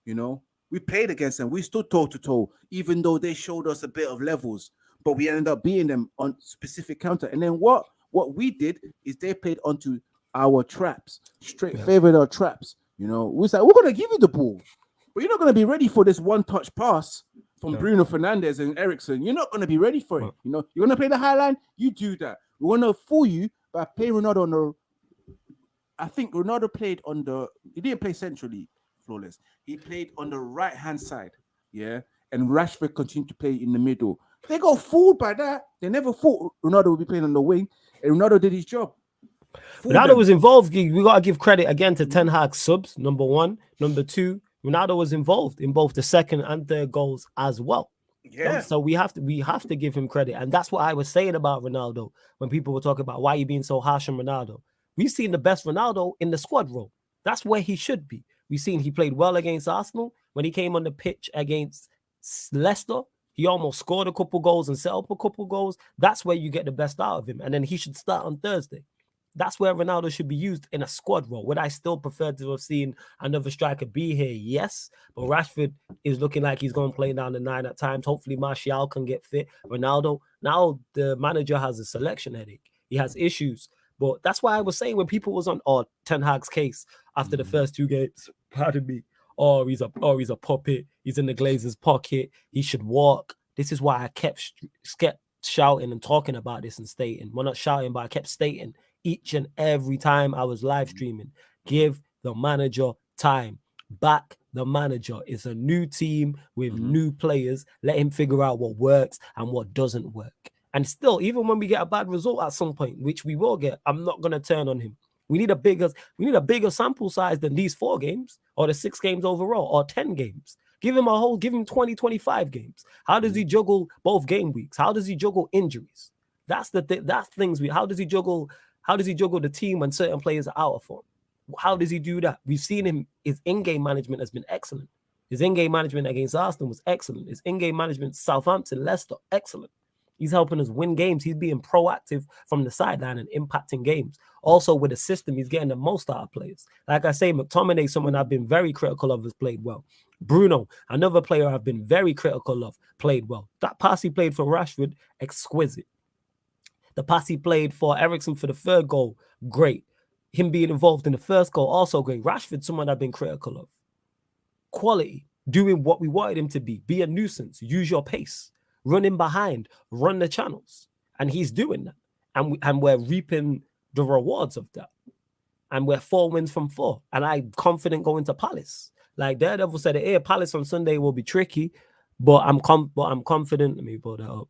you know. We played against them. We stood toe to toe, even though they showed us a bit of levels, but we ended up beating them on specific counter. And then what we did is they played onto our traps, favored our traps. You know, we said we're gonna give you the ball, but you're not gonna be ready for this one-touch pass from Bruno Fernandes and Eriksen. You're not gonna be ready for it. You know, you're gonna play the high line. You do that. We want to fool you by playing Ronaldo on the. I think Ronaldo played on the. He didn't play centrally, flawless. He played on the right-hand side. Yeah, and Rashford continued to play in the middle. They got fooled by that. They never thought Ronaldo would be playing on the wing, and Ronaldo did his job. Ronaldo was involved. We got to give credit again to Ten Hag subs, number one. Number two, Ronaldo was involved in both the second and third goals as well. Yeah. So we have to give him credit. And that's what I was saying about Ronaldo when people were talking about why you being so harsh on Ronaldo. We've seen the best Ronaldo in the squad role. That's where he should be. We've seen he played well against Arsenal. When he came on the pitch against Leicester, he almost scored a couple goals and set up a couple goals. That's where you get the best out of him. And then he should start on Thursday. That's where Ronaldo should be used in a squad role. Would I still prefer to have seen another striker be here? Yes. But Rashford is looking like he's going to play down the 9 at times. Hopefully Martial can get fit. Ronaldo, now the manager has a selection headache. He has issues. But that's why I was saying when people was on Ten Hag's case after the first 2 games, pardon me, he's a puppet. He's in the Glazers' pocket. He should walk. This is why I kept shouting and talking about this and stating. Well, not shouting, but I kept stating each and every time I was live streaming. Give the manager time. Back the manager. It's a new team with new players. Let him figure out what works and what doesn't work. And still, even when we get a bad result at some point, which we will get, I'm not going to turn on him. We need a bigger sample size than these 4 games or the 6 games overall or 10 games. Give him 20, 25 games. How does he juggle both game weeks? How does he juggle injuries? That's the thing. That's things how does he juggle the team when certain players are out of form? How does he do that? We've seen him. His in-game management has been excellent. His in-game management against Arsenal was excellent. His in-game management, Southampton, Leicester, excellent. He's helping us win games. He's being proactive from the sideline and impacting games. Also, with the system, he's getting the most out of players. Like I say, McTominay, someone I've been very critical of, has played well. Bruno, another player I've been very critical of, played well. That pass he played for Rashford, exquisite. The pass he played for Eriksen for the third goal, great. Him being involved in the first goal, also great. Rashford, someone I've been critical of. Quality, doing what we wanted him to be a nuisance, use your pace, run in behind, run the channels. And he's doing that. And we're reaping the rewards of that. And we're 4 wins from 4. And I'm confident going to Palace. Like Daredevil said, hey, Palace on Sunday will be tricky, but I'm confident. Let me pull that up.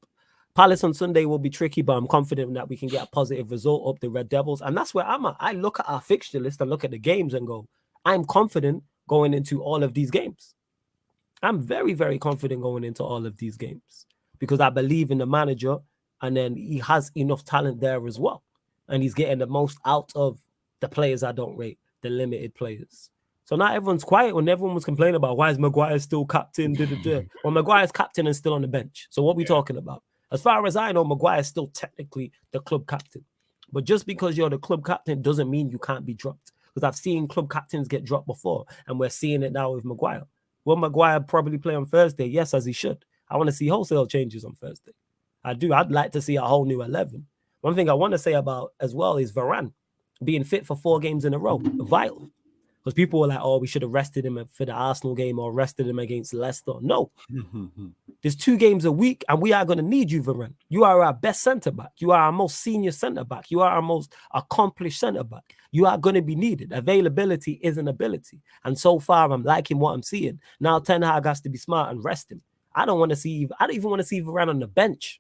Palace on Sunday will be tricky, but I'm confident that we can get a positive result up the Red Devils. And that's where I'm at. I look at our fixture list and look at the games and go, I'm confident going into all of these games. I'm very, very confident going into all of these games because I believe in the manager, and then he has enough talent there as well. And he's getting the most out of the players I don't rate, the limited players. So now everyone's quiet when everyone was complaining about why is Maguire still captain? Well, Maguire's captain and still on the bench. So what are we talking about? As far as I know, Maguire is still technically the club captain. But just because you're the club captain doesn't mean you can't be dropped. Because I've seen club captains get dropped before, and we're seeing it now with Maguire. Will Maguire probably play on Thursday? Yes, as he should. I want to see wholesale changes on Thursday. I do. I'd like to see a whole new 11. One thing I want to say about as well is Varane being fit for 4 games in a row. Vital. Because people were like, oh, we should have rested him for the Arsenal game or rested him against Leicester. No. There's 2 games a week, and we are going to need you, Varane. You are our best centre-back. You are our most senior centre-back. You are our most accomplished centre-back. You are going to be needed. Availability is an ability. And so far, I'm liking what I'm seeing. Now, Ten Hag has to be smart and rest him. I don't even want to see Varane on the bench.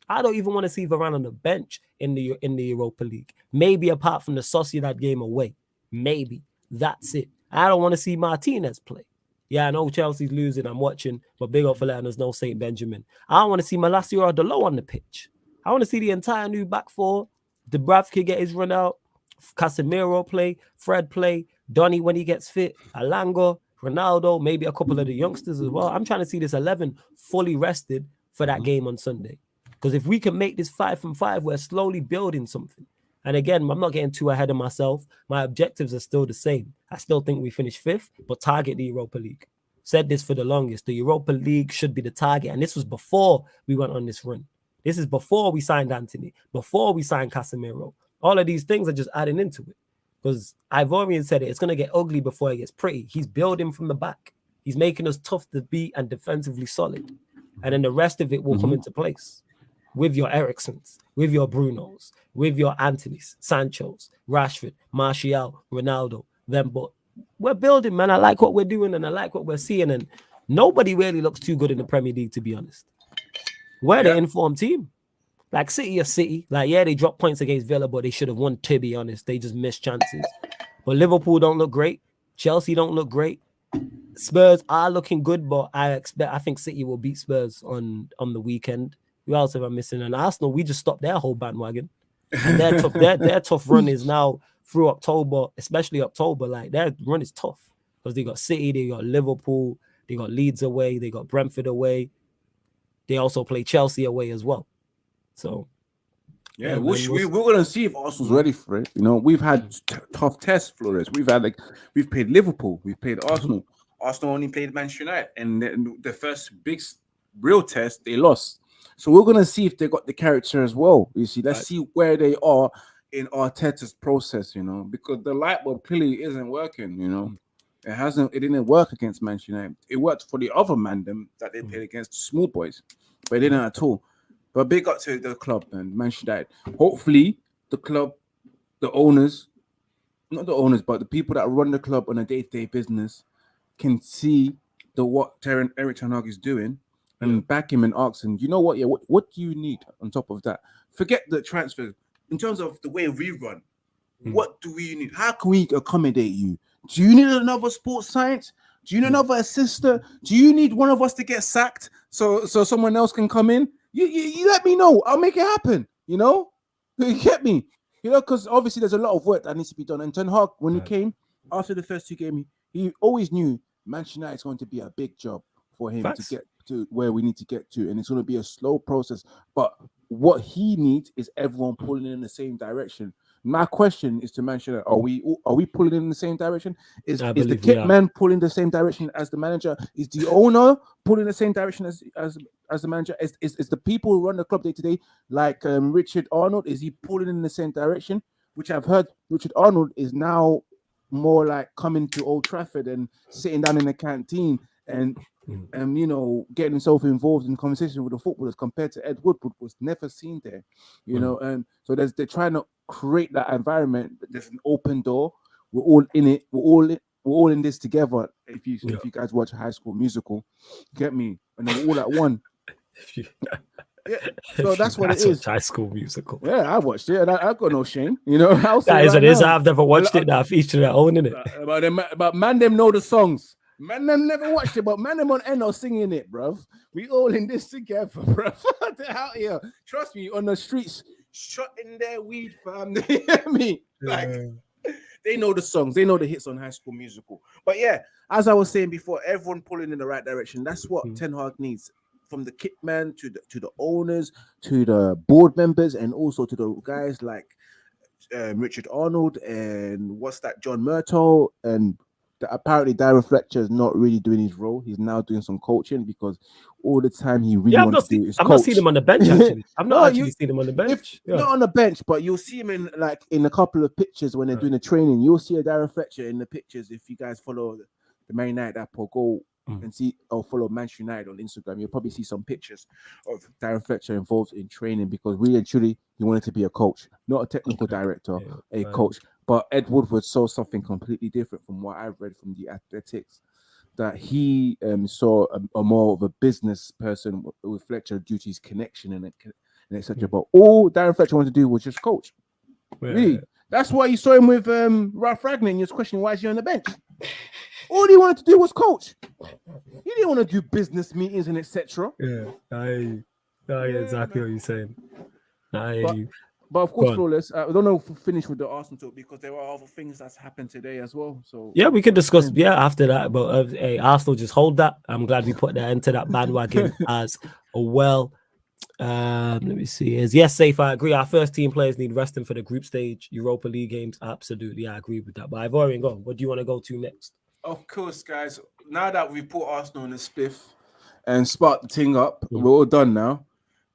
I don't even want to see Varane on the bench in the Europa League. Maybe apart from the Sociedad game away. Maybe. That's it. I don't want to see Martinez play. Yeah, I know Chelsea's losing. I'm watching, but big up for letting us know St. Benjamin. I don't want to see Malacia or Delo on the pitch. I want to see the entire new back four. Dubravka get his run out. Casemiro play. Fred play. Donny when he gets fit. Alanga, Ronaldo, maybe a couple of the youngsters as well. I'm trying to see this 11 fully rested for that game on Sunday. Because if we can make this 5 from 5, we're slowly building something. And again, I'm not getting too ahead of myself. My objectives are still the same. I still think we finish 5th, but target the Europa League. Said this for the longest. The Europa League should be the target. And this was before we went on this run. This is before we signed Anthony, before we signed Casemiro. All of these things are just adding into it. Because Ivorian said it's going to get ugly before it gets pretty. He's building from the back. He's making us tough to beat and defensively solid. And then the rest of it will come into place. With your Eriksens, with your Brunos, with your Anthonys, Sanchos, Rashford, Martial, Ronaldo, them. But we're building, man. I like what we're doing and I like what we're seeing. And nobody really looks too good in the Premier League, to be honest. We're the informed team. Like City or City. Like, yeah, they dropped points against Villa, but they should have won, to be honest. They just missed chances. But Liverpool don't look great. Chelsea don't look great. Spurs are looking good, but I think City will beat Spurs on the weekend. Who else am I missing? And Arsenal, we just stopped their whole bandwagon. And their tough run is now through October, especially October. Like, their run is tough because they got City, they got Liverpool, they got Leeds away, they got Brentford away. They also play Chelsea away as well. So, yeah, we're gonna see if Arsenal's ready for it. You know, we've had tough tests, Flores. We've played Liverpool, we've played Arsenal. Arsenal only played Manchester United, and the first big real test they lost. So we're gonna see if they got the character as well. You see, let's see where they are in Arteta's process. You know, because the light bulb clearly isn't working. You know, it didn't work against Manchester United. It worked for the other ManDem that they played against, the small boys, but it didn't at all. But big up to the club and Manchester United. Hopefully, the club, the owners, not the owners, but the people that run the club on a day-to-day business can see what Erik Ten Hag is doing and back him and ask him, you know what? Yeah, what do you need on top of that? Forget the transfers. In terms of the way we run, what do we need? How can we accommodate you? Do you need another sports science? Do you need another assistant? Do you need one of us to get sacked so someone else can come in? You let me know. I'll make it happen. You know? You get me? You know, because obviously there's a lot of work that needs to be done. And Ten Hag, when he came after the first 2 games, he always knew Manchester United is going to be a big job for him to to where we need to get to, and it's going to be a slow process. But what he needs is everyone pulling in the same direction. My question is to Manchester: Are we pulling in the same direction? Is the believe we kit are. man pulling the same direction as the manager? Is the owner pulling the same direction as the manager? Is the people who run the club day to day, like Richard Arnold, is he pulling in the same direction? Which I've heard Richard Arnold is now more like coming to Old Trafford and sitting down in the canteen and you know, getting himself involved in conversation with the footballers, compared to Ed Woodward was never seen there, you know. And so they're trying to create that environment. There's an open door. We're all in it. We're all in this together. If you guys watch High School Musical, get me, and then we're all at one. Yeah, so that's what it is. High School Musical. Yeah, I watched it, and I've got no shame. You know, That is, it is. I've never watched it. That featured their own in it. But ManDem know the songs. ManDem never watched it, but ManDem on Eno singing it, bruv. We all in this together, bruv. They're out here. Trust me, on the streets, shutting their weed, fam. They hear me? Like, they know the songs. They know the hits on High School Musical. But yeah, as I was saying before, everyone pulling in the right direction. That's what Ten Hag needs. From the kit man to the owners, to the board members, and also to the guys like Richard Arnold and John Murtaugh, and apparently Darren Fletcher is not really doing his role. He's now doing some coaching, because all the time he really wants to do is coach. I've not seen him on the bench actually. I've not actually seen him on the bench. Not on the bench, but you'll see him in a couple of pictures when they're doing the training. You'll see a Darren Fletcher in the pictures if you guys follow the Man United app or go and see or follow Manchester United on Instagram. You'll probably see some pictures of Darren Fletcher involved in training, because really and truly he wanted to be a coach, not a technical director, a coach. But Ed Woodward saw something completely different from what I've read from the Athletics, that he saw a more of a business person with Fletcher due to his connection and etc. But all Darren Fletcher wanted to do was just coach. Really, that's why you saw him with Ralph Ragnar, and you was questioning why is he on the bench. All he wanted to do was coach. He didn't want to do business meetings and etc. I exactly what you're saying. But of course, Flawless, I don't know if we'll finish with the Arsenal talk, because there are other things that's happened today as well. So yeah, we could discuss after that. But hey, Arsenal, just hold that. I'm glad we put that into that bandwagon as well. Let me see. Yes, safe. I agree. Our first team players need resting for the group stage Europa League games. Absolutely, I agree with that. But I've already gone. What do you want to go to next? Of course, guys. Now that we've put Arsenal in the spliff and sparked the thing up, we're all done now.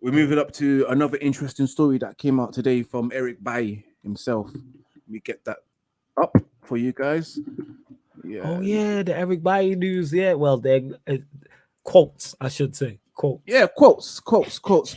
We're moving up to another interesting story that came out today from Eric Bailly himself. Let me get that up for you guys. Yeah. Oh yeah, the Eric Bailly news. Yeah, well, they're quotes, I should say. Quotes. Yeah, quotes.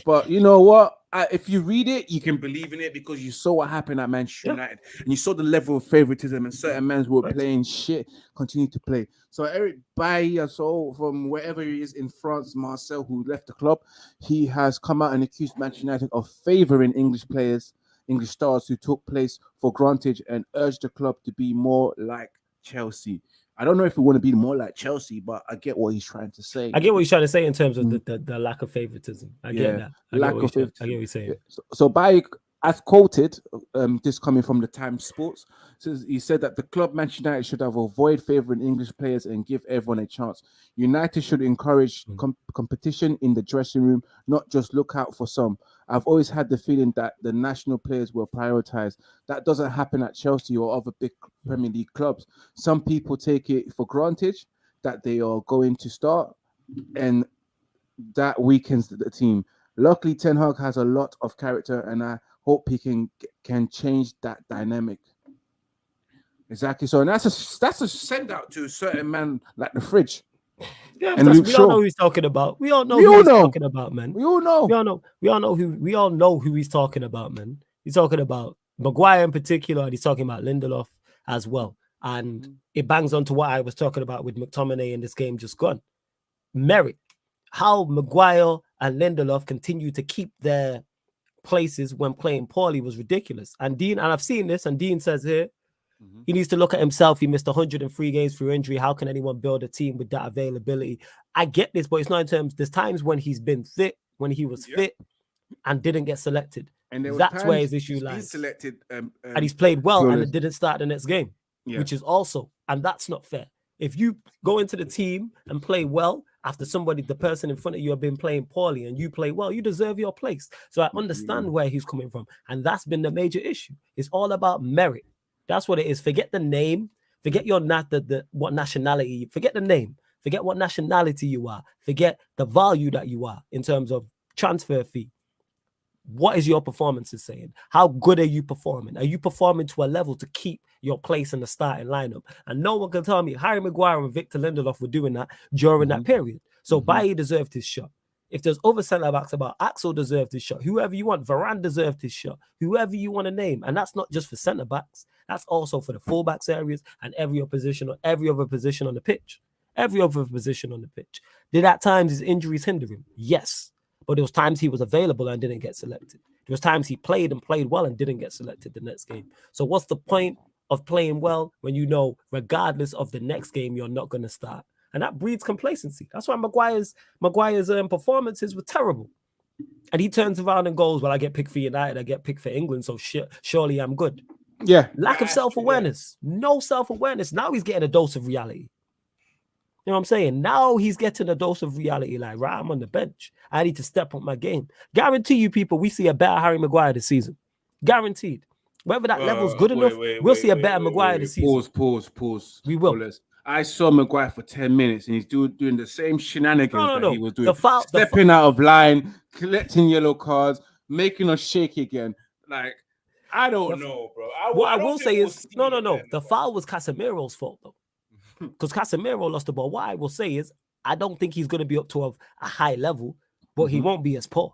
But you know what? If you read it, you can believe in it, because you saw what happened at Manchester United, and you saw the level of favoritism, and certain men who were playing shit continue to play. So Eric Bailly, so from wherever he is in France, Marseille, who left the club, he has come out and accused Manchester United of favouring English players, English stars who took place for granted, and urged the club to be more like Chelsea. I don't know if we want to be more like Chelsea, but I get what he's trying to say. I get what he's trying to say in terms of the lack of favoritism. I get that. I get what he's saying. So Bailly, as quoted, this coming from the Times Sports, says he said that the club Manchester United should have avoided favouring English players and give everyone a chance. United should encourage competition in the dressing room, not just look out for some. I've always had the feeling that the national players were prioritised. That doesn't happen at Chelsea or other big Premier League clubs. Some people take it for granted that they are going to start, and that weakens the team. Luckily, Ten Hag has a lot of character, and I hope he can change that dynamic. Exactly. So, and that's a send out to a certain man like the Fridge. Yeah, and we all know who he's talking about. We all know who he's talking about, man. We all know who he's talking about, man. He's talking about Maguire in particular, and he's talking about Lindelof as well. And it bangs on to what I was talking about with McTominay in this game just gone. Merit. How Maguire and Lindelof continue to keep their places when playing poorly was ridiculous. And Dean, and I've seen this, and Dean says here, he needs to look at himself. He missed 103 games through injury. How can anyone build a team with that availability? I get this, but it's not in terms. There's times when he's been fit, when he was fit, and didn't get selected. And that's where his issue lies. Selected, and he's played well, and it didn't start the next game, which is also, and that's not fair. If you go into the team and play well, after the person in front of you have been playing poorly and you play well, you deserve your place. So I understand where he's coming from. And that's been the major issue. It's all about merit. That's what it is. Forget the name, forget your what nationality, forget the name, forget what nationality you are, forget the value that you are in terms of transfer fee. What is your performance saying? How good are you performing? Are you performing to a level to keep your place in the starting lineup? And no one can tell me Harry Maguire and Victor Lindelof were doing that during that period. So Bailly deserved his shot. If there's other centre-backs about, Axel deserved his shot. Whoever you want, Varane deserved his shot. Whoever you want to name. And that's not just for centre-backs. That's also for the full-backs areas and every other position on the pitch. Every other position on the pitch. Did at times his injuries hinder him? Yes. But there was times he was available and didn't get selected. There was times he played well and didn't get selected the next game. So what's the point of playing well when you know, regardless of the next game, you're not going to start? And that breeds complacency. That's why Maguire's performances were terrible. And he turns around and goes, well, I get picked for United, I get picked for England, so surely I'm good. Yeah. Lack of self-awareness. No self-awareness. Now he's getting a dose of reality. You know what I'm saying? Now he's getting a dose of reality. Like, right, I'm on the bench. I need to step up my game. Guarantee you, people, we see a better Harry Maguire this season. Guaranteed. Whether that level's good enough, we'll see a better Maguire this season. Pause. We will. I saw Maguire for 10 minutes and he's doing the same shenanigans that he was doing. Stepping out of line, collecting yellow cards, making us shake again. Like, I don't know, bro. What I will say is, no. The foul was Casemiro's fault, though. Because Casemiro lost the ball. What I will say is, I don't think he's going to be up to a high level, but he won't be as poor.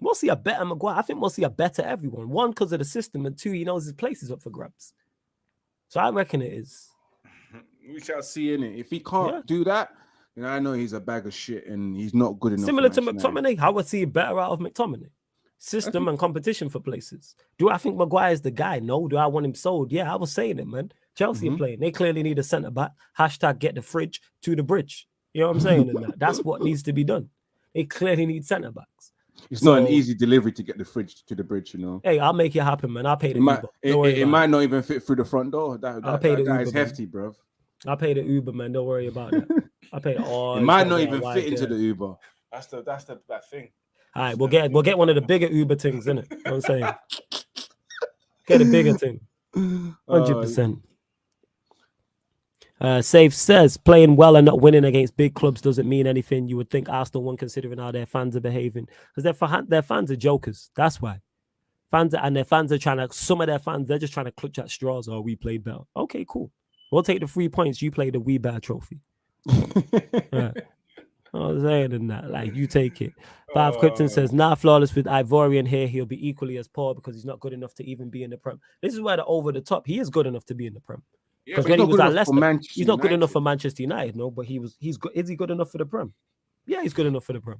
We'll see a better Maguire. I think we'll see a better everyone. One, because of the system, and two, he knows his place is up for grabs. So I reckon it is. We shall see, innit? If he can't do that, then I know he's a bag of shit and he's not good enough. Similar to McTominay, how would see better out of McTominay? System and competition for places. Do I think Maguire is the guy? No. Do I want him sold? Yeah, I was saying it, man. Chelsea are playing. They clearly need a centre-back. # get the fridge to the bridge. You know what I'm saying? That's what needs to be done. They clearly need centre-backs. It's not an easy delivery to get the fridge to the bridge, you know. Hey, I'll make it happen, man. I'll pay the Uber. It might not even fit through the front door. That guy is hefty, bro. I'll pay the Uber, man. Don't worry about that. I'll pay all. It might not even fit into the Uber. That's that thing. All right, we'll get one of the bigger Uber things, innit? You know what I'm saying? Get a bigger thing. 100%. Safe says, playing well and not winning against big clubs doesn't mean anything. You would think Arsenal won considering how their fans are behaving. Because their fans are jokers. That's why. Their fans are some of their fans, they're just trying to clutch at straws. Oh, we played better. Okay, cool. We'll take the 3 points. You play the We Better trophy. Right. I'm saying than that. Like, you take it. Bav Krypton says, flawless with Ivorian here. He'll be equally as poor because he's not good enough to even be in the Prem. This is where the over the top. He is good enough to be in the Prem. Because when he was at Leicester, he's not good enough for Manchester United, no. But he's good. Is he good enough for the Prem? Yeah, he's good enough for the Prem.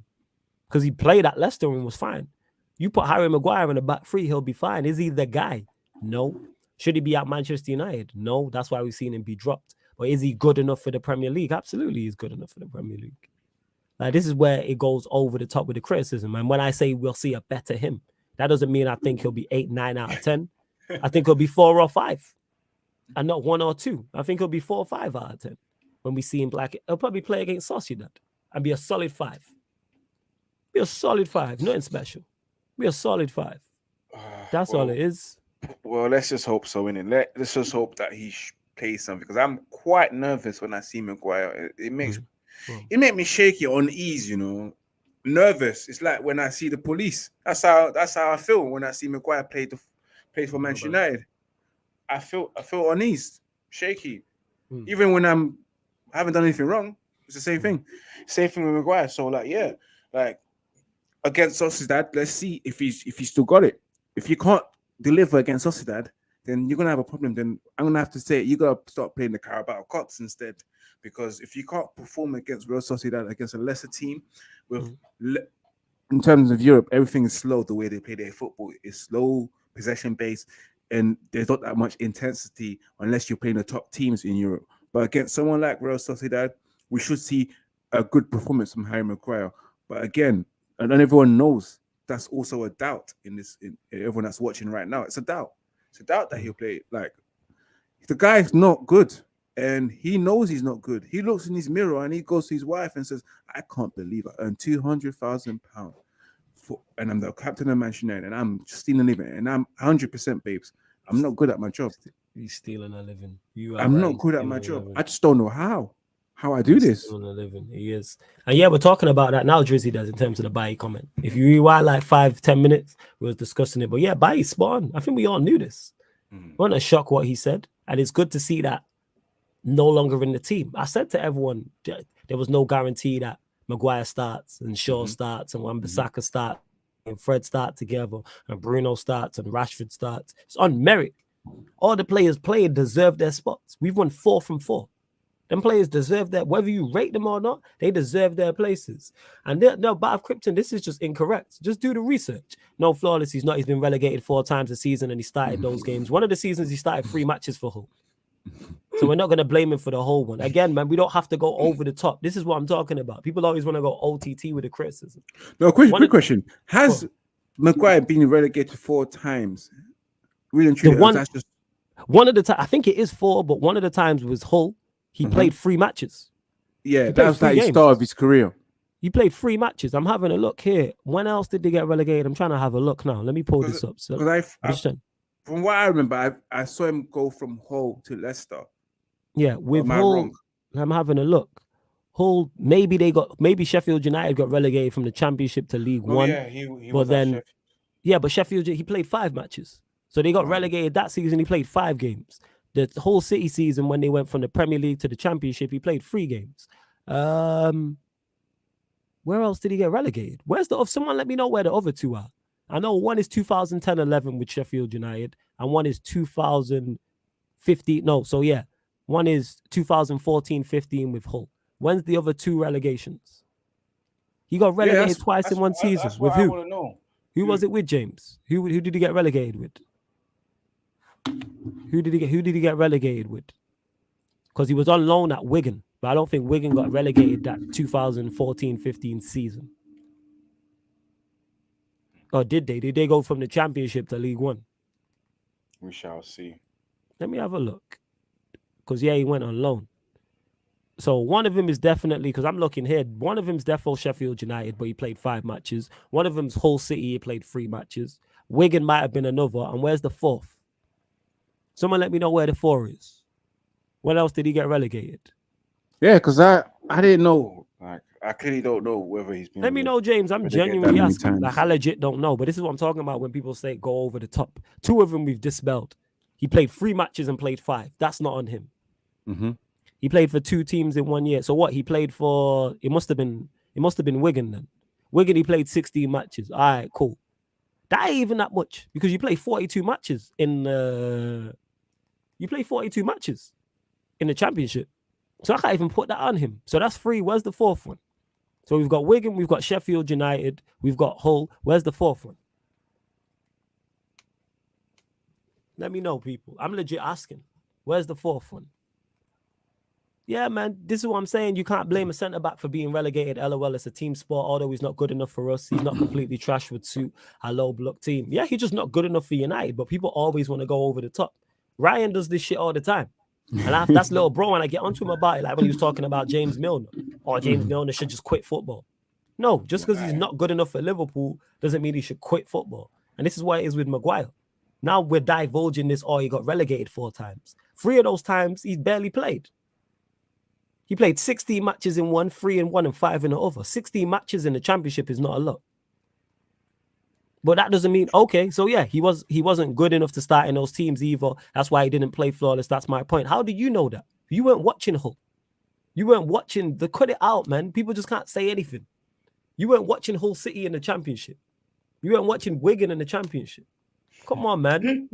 Because he played at Leicester and was fine. You put Harry Maguire in the back three, he'll be fine. Is he the guy? No. Should he be at Manchester United? No. That's why we've seen him be dropped. But is he good enough for the Premier League? Absolutely, he's good enough for the Premier League. Like, this is where it goes over the top with the criticism. And when I say we'll see a better him, that doesn't mean I think he'll be 8, 9 out of 10. I think he'll be 4 or 5. And not 1 or 2. I think he'll be 4 or 5 out of 10. When we see him he'll probably play against Sociedad and be a solid 5. Be a solid 5. Nothing special. Be a solid 5. That's all it is. Well, let's just hope so, innit? Let's just hope that he plays something. Because I'm quite nervous when I see Maguire. It makes me shaky, unease, you know. Nervous. It's like when I see the police. That's how I feel when I see Maguire play for Manchester United. I feel uneased, shaky. Even when I haven't done anything wrong, it's the same thing. Same thing with Maguire. So like against Sociedad, let's see if he's still got it. If you can't deliver against Sociedad, then you're gonna have a problem. Then I'm gonna have to say you gotta start playing the Carabao Cups instead. Because if you can't perform against Real Sociedad, against a lesser team, in terms of Europe, everything is slow. The way they play their football is slow, possession based. And there's not that much intensity unless you're playing the top teams in Europe. But against someone like Real Sociedad, we should see a good performance from Harry Maguire. But again, and everyone knows that's also a doubt in everyone that's watching right now. It's a doubt. It's a doubt that he'll play. Like, the guy's not good. and he knows he's not good. He looks in his mirror and he goes to his wife and says, "I can't believe I earned £200,000 and I'm the captain of Manchester United, and I'm stealing a living, and I'm 100%, babes. I'm not good at my job. He's stealing a living. I'm not good at my job. I just don't know how I do this. Stealing a living. He is. And yeah, we're talking about that now. Drizzy does in terms of the Bailly comment. If you rewind like 5-10 minutes, we was discussing it. But yeah, Bailly's spot on. I think we all knew this. Wasn't a shock what he said, and it's good to see that no longer in the team. I said to everyone there was no guarantee that Maguire starts and Shaw starts and Wan-Bissaka starts and Fred start together and Bruno starts and Rashford starts. It's on merit. All the players played deserve their spots. We've won 4 from 4. Them players deserve that. Whether you rate them or not, they deserve their places. And no, but of Krypton, this is just incorrect. Just do the research. No, Flawless, he's not. He's been relegated 4 times a season and he started those games. One of the seasons he started 3 matches for Hull. So we're not going to blame him for the whole one. Again, man, we don't have to go over the top. This is what I'm talking about. People always want to go OTT with the criticism. No, quick question. Has Maguire been relegated 4 times? Really and truly, one of the times, I think it is 4, but one of the times was Hull. He played 3 matches. Yeah, that was like the start of his career. He played 3 matches. I'm having a look here. When else did they get relegated? I'm trying to have a look now. Let me pull this up. So, from what I remember, I saw him go from Hull to Leicester. Yeah, with Hull, I'm having a look. Hull, maybe Sheffield United got relegated from the Championship to League One. Yeah, he was then. But Sheffield, he played 5 matches. So they got relegated that season. He played 5 games. The whole City season, when they went from the Premier League to the Championship, he played 3 games. Where else did he get relegated? Where's the other? Someone let me know where the other 2 are. I know one is 2010-11 with Sheffield United, and one is 2015. No, so yeah, one is 2014-15 with Hull. When's the other 2 relegations? He got relegated twice in one season. With who? Who was it with, James? Who did he get relegated with? Who did he get relegated with? Because he was on loan at Wigan, but I don't think Wigan got relegated that 2014-15 season. Or did they? Did they go from the Championship to League One? We shall see. Let me have a look. Because he went on loan. So one of them is definitely, because I'm looking here, one of them's defo Sheffield United, but he played 5 matches. One of them's Hull City, he played 3 matches. Wigan might have been another. And where's the 4th? Someone let me know where the 4 is. When else did he get relegated? Yeah, because I didn't know. Like, I clearly don't know whether he's been. Let me know, James. I'm genuinely asking. Like, I legit don't know. But this is what I'm talking about when people say go over the top. 2 of them we've dispelled. He played 3 matches and played 5. That's not on him. He played for 2 teams in 1 year. So what? He played for. It must have been Wigan then. Wigan. He played 16 matches. All right, cool. That ain't even that much because you play 42 matches in. You play 42 matches in the Championship. So I can't even put that on him. So that's 3. Where's the 4th one? So we've got Wigan, we've got Sheffield United, we've got Hull. Where's the 4th one? Let me know, people. I'm legit asking. Where's the 4th one? Yeah, man, this is what I'm saying. You can't blame a centre-back for being relegated. LOL, it's a team sport. Although he's not good enough for us, he's not completely trash would suit a low-block team. Yeah, he's just not good enough for United, but people always want to go over the top. Ryan does this shit all the time. And that's little bro, and I get onto him about it, like when he was talking about James Milner. Or James Milner should just quit football. No, just because he's not good enough for Liverpool doesn't mean he should quit football. And this is why it is with Maguire. Now we're divulging this, he got relegated 4 times. 3 of those times, he barely played. He played 16 matches in one, 3 in one, and 5 in the other. 16 matches in the Championship is not a lot. But that doesn't mean, okay, so yeah, he wasn't good enough to start in those teams either. That's why he didn't play Flawless. That's my point. How do you know that? You weren't watching Hull. You weren't watching cut it out, man. People just can't say anything. You weren't watching Hull City in the Championship. You weren't watching Wigan in the Championship. Come on, man.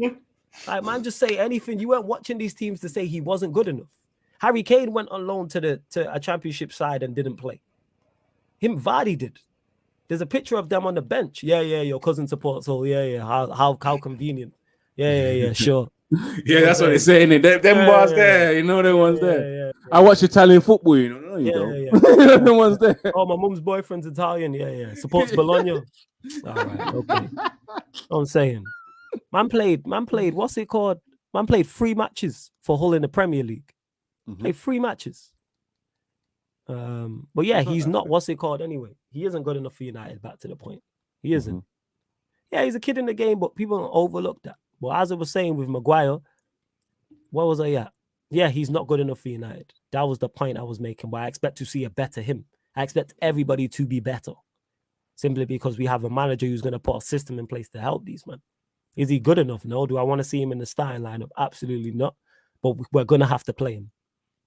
Like, man, just say anything. You weren't watching these teams to say he wasn't good enough. Harry Kane went on loan to a Championship side and didn't play. Him, Vardy did. There's a picture of them on the bench. Yeah, your cousin supports Hull. Yeah. How convenient. Yeah, sure. Yeah, that's what they're saying. Them bars there, you know, them ones there. I watch Italian football, you know. No, you don't. Them ones there. Oh, my mum's boyfriend's Italian. Yeah. Supports Bologna. All right, okay. I'm saying, man played. What's it called? Man played 3 matches for Hull in the Premier League. Played 3 matches. But yeah, he's not what's it called anyway. He isn't good enough for United. Back to the point, he isn't. Yeah, he's a kid in the game, but people don't overlook that. But as I was saying with Maguire, what was I at? Yeah, he's not good enough for United. That was the point I was making. But I expect to see a better him. I expect everybody to be better, simply because we have a manager who's going to put a system in place to help these men. Is he good enough? No. Do I want to see him in the starting lineup? Absolutely not. But we're going to have to play him.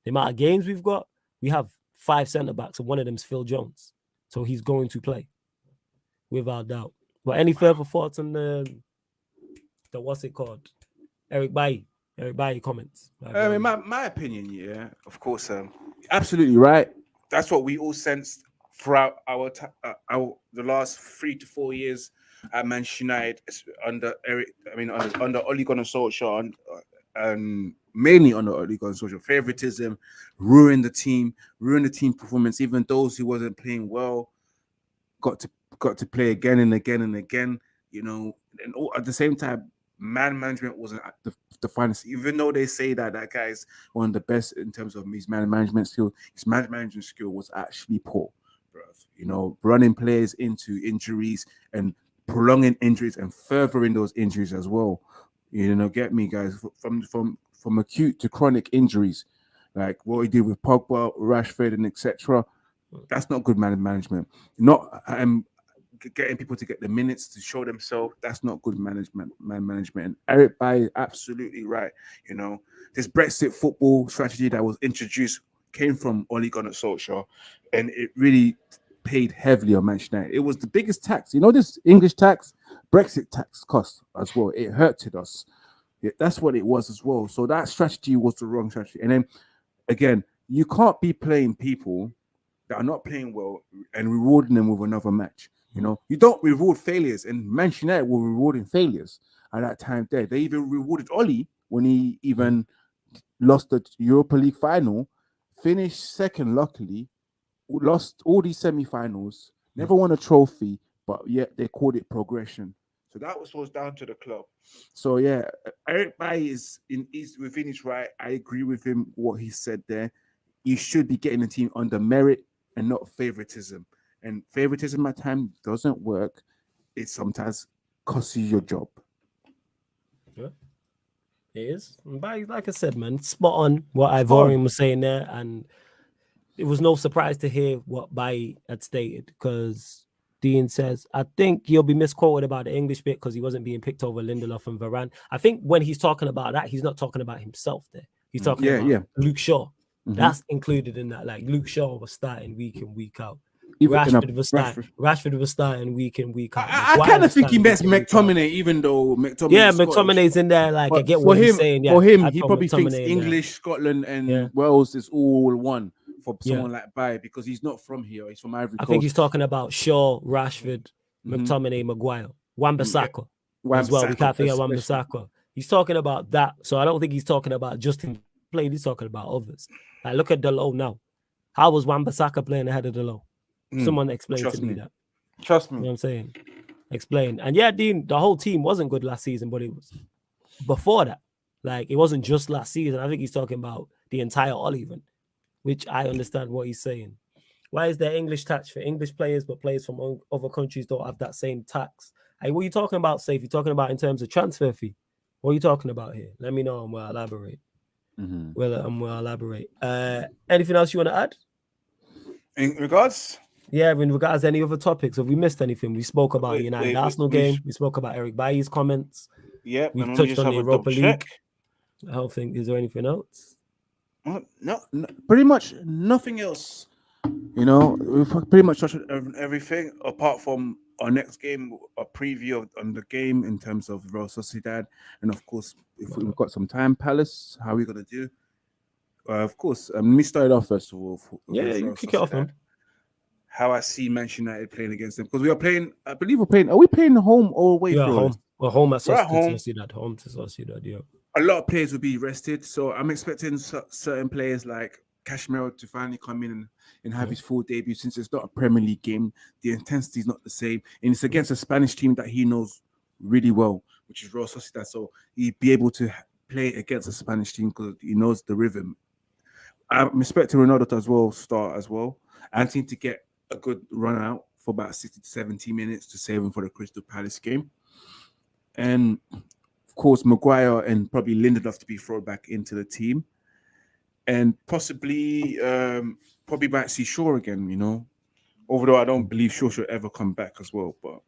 The amount of games we've got, we have 5 centre backs, and one of them is Phil Jones. So he's going to play, without doubt. But any further thoughts on the what's it called? Eric Bailly comments. In my opinion, yeah, of course, Absolutely right. that's what we all sensed throughout the last 3 to 4 years at Manchester United under under Ole Gunnar Solskjaer, mainly under Ole Gunnar Solskjaer. Favoritism ruined the team performance. Even those who wasn't playing well got to play again and again and again. And at the same time, man management wasn't at the finest. Even though they say that guy is one of the best in terms of his man management skill, his man management skill was actually poor, bro. Running players into injuries and prolonging injuries and furthering those injuries as well. Get me, guys, from acute to chronic injuries, like what he did with Pogba, Rashford, and etc. That's not good man management. Not getting people to get the minutes to show themselves. That's not good man management. And Eric Bailly is absolutely right. This Brexit football strategy that was introduced came from Ole Gunnar Solskjaer, and it really paid heavily on Manchester United. It was the biggest tax. This English tax, Brexit tax cost as well. It hurted us. Yeah, that's what it was as well. So that strategy was the wrong strategy. And then again, you can't be playing people that are not playing well and rewarding them with another match. You don't reward failures, and Manchester United were rewarding failures at that time. They even rewarded Oli when he even lost the Europa League final, finished second, luckily, lost all these semi-finals, never won a trophy, but yet they called it progression. So that was down to the club. So yeah, Eric Bailly is within his right. I agree with him what he said there. You should be getting the team under merit and not favoritism. And favoritism at times doesn't work. It sometimes costs you your job. Yeah, it is. But like I said, man, spot on what Ivorian was saying there, and it was no surprise to hear what Bailly had stated, because Dean says, I think you'll be misquoted about the English bit because he wasn't being picked over Lindelof and Varane. I think when he's talking about that, he's not talking about himself there. He's talking about Luke Shaw. That's included in that. Like, Luke Shaw was starting week in, week out. Rashford was starting week in, week out. I kind of think he meant McTominay, even though McTominay. Yeah, McTominay's in there. Like, I get what he's saying. Yeah, for him, he probably thinks English, Scotland, and Wales is all one for someone like Bailly, because he's not from here. He's from Ivory Coast. I think he's talking about Shaw, Rashford, McTominay, Maguire, Wan-Bissaka as well. We can't forget Wan-Bissaka. He's talking about that. So I don't think he's talking about just him playing. He's talking about others. Like, look at Delo now. How was Wan-Bissaka playing ahead of Delo? Someone explain to me that. Trust me. You know what I'm saying? Explain. And yeah, Dean, the whole team wasn't good last season, but it was before that. Like, it wasn't just last season. I think he's talking about the entire Oliver, which I understand what he's saying. Why is there English tax for English players, but players from other countries don't have that same tax? Hey, what are you talking about, Safe? You're talking about in terms of transfer fee? What are you talking about here? Let me know and we'll elaborate. We'll elaborate. Anything else you want to add? In regards? Yeah, in regards to any other topics, have we missed anything? We spoke about the United Arsenal game. We spoke about Eric Bailly's comments. Yeah, we touched on the Europa League. I don't think, is there anything else? No, pretty much nothing else. We've pretty much touched on everything apart from our next game, a preview on the game in terms of Real Sociedad, and of course, if we've got some time, Palace, how are we gonna do? Of course, let me start off first of all. You kick it off, man. How I see Manchester United playing against them, because we are playing. I believe we're playing. Are we playing home or away? Yeah, home. We're home at Sociedad. Home to Sociedad. Yeah. A lot of players will be rested, so I'm expecting certain players like Casemiro to finally come in and have his full debut. Since it's not a Premier League game, the intensity is not the same, and it's against a Spanish team that he knows really well, which is Real Sociedad. So he'd be able to play against a Spanish team because he knows the rhythm. I'm expecting Ronaldo to as well start as well. Anthony to get a good run out for about 60 to 70 minutes to save him for the Crystal Palace game. And of course, Maguire and probably Lindelof to be thrown back into the team. And possibly, probably might see Shaw again, you know. Although I don't believe Shaw should ever come back as well. But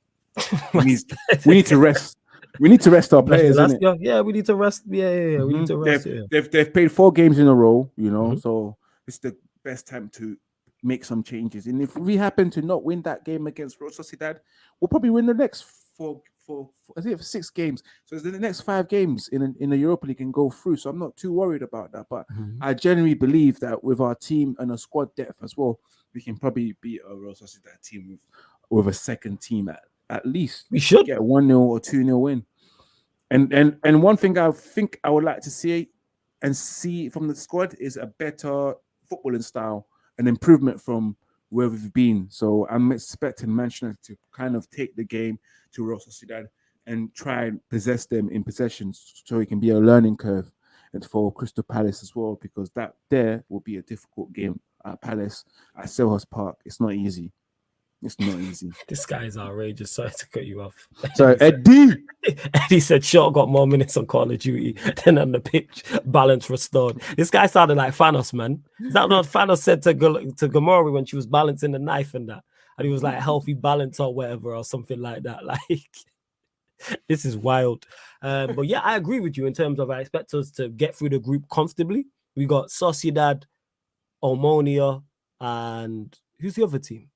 we need to rest. We need to rest our players, innit? Yeah, we need to rest. Yeah. We need to rest. They've played 4 games in a row, you know, so it's the best time to make some changes. And if we happen to not win that game against Real Sociedad, we'll probably win the next 6 games. So the next 5 games in the Europa League can go through. So I'm not too worried about that. But I genuinely believe that with our team and a squad depth as well, we can probably beat a Real Sociedad team with a second team at least. We should get 1-0 or 2-0 win. And one thing I think I would like to see from the squad is a better footballing style, an improvement from where we've been. So I'm expecting Manchester to kind of take the game to Real Sociedad and try and possess them in possessions, so it can be a learning curve and for Crystal Palace as well, because that there will be a difficult game at Palace at Selhurst Park. It's not easy. It's not easy. This guy is outrageous. Sorry to cut you off. So Eddie said Shaw got more minutes on Call of Duty than on the pitch. Balance restored. This guy sounded like Thanos, man. Is that what Thanos said to Gamora when she was balancing the knife and that? And he was like healthy balance or whatever or something like that. Like, this is wild. But yeah, I agree with you in terms of I expect us to get through the group comfortably. We got Sociedad, Omonia, and who's the other team?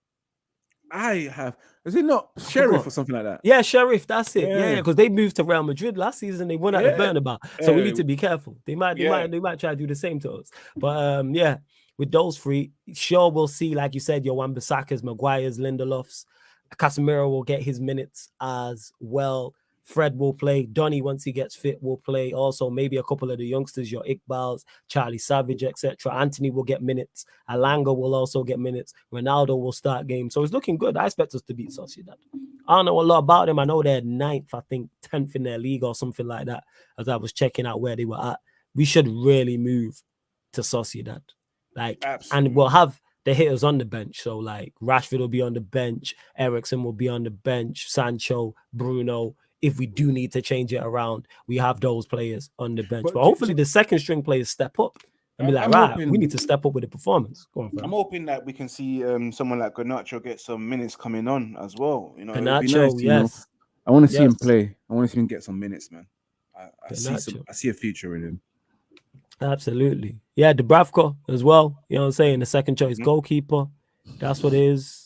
Is it not Sheriff or something like that? Yeah, Sheriff, that's it. Yeah, because they moved to Real Madrid last season. They won at the Bernabeu. So we need to be careful. They might try to do the same to us. But yeah, with those 3, sure we'll see, like you said, your Wan-Bissaka's, Maguire's, Lindelof's. Casemiro will get his minutes as well. Fred will play. Donny, once he gets fit, will play. Also, maybe a couple of the youngsters, your Iqbals, Charlie Savage, etc. Anthony will get minutes. Alanga will also get minutes. Ronaldo will start games. So it's looking good. I expect us to beat Sociedad. I don't know a lot about them. I know they're 9th, I think 10th in their league or something like that, as I was checking out where they were at. We should really move to Sociedad. And we'll have the hitters on the bench. So like Rashford will be on the bench. Eriksen will be on the bench. Sancho, Bruno. If we do need to change it around, we have those players on the bench. But hopefully the second string players step up and be like, we need to step up with the performance. Go on, I'm hoping that we can see someone like Garnacho get some minutes coming on as well. You know, Garnacho, nice, yes. I want to see him play. I want to see him get some minutes, man. I see a future in him. Absolutely. Yeah, Dubravka as well. You know what I'm saying? The second choice goalkeeper. That's what it is.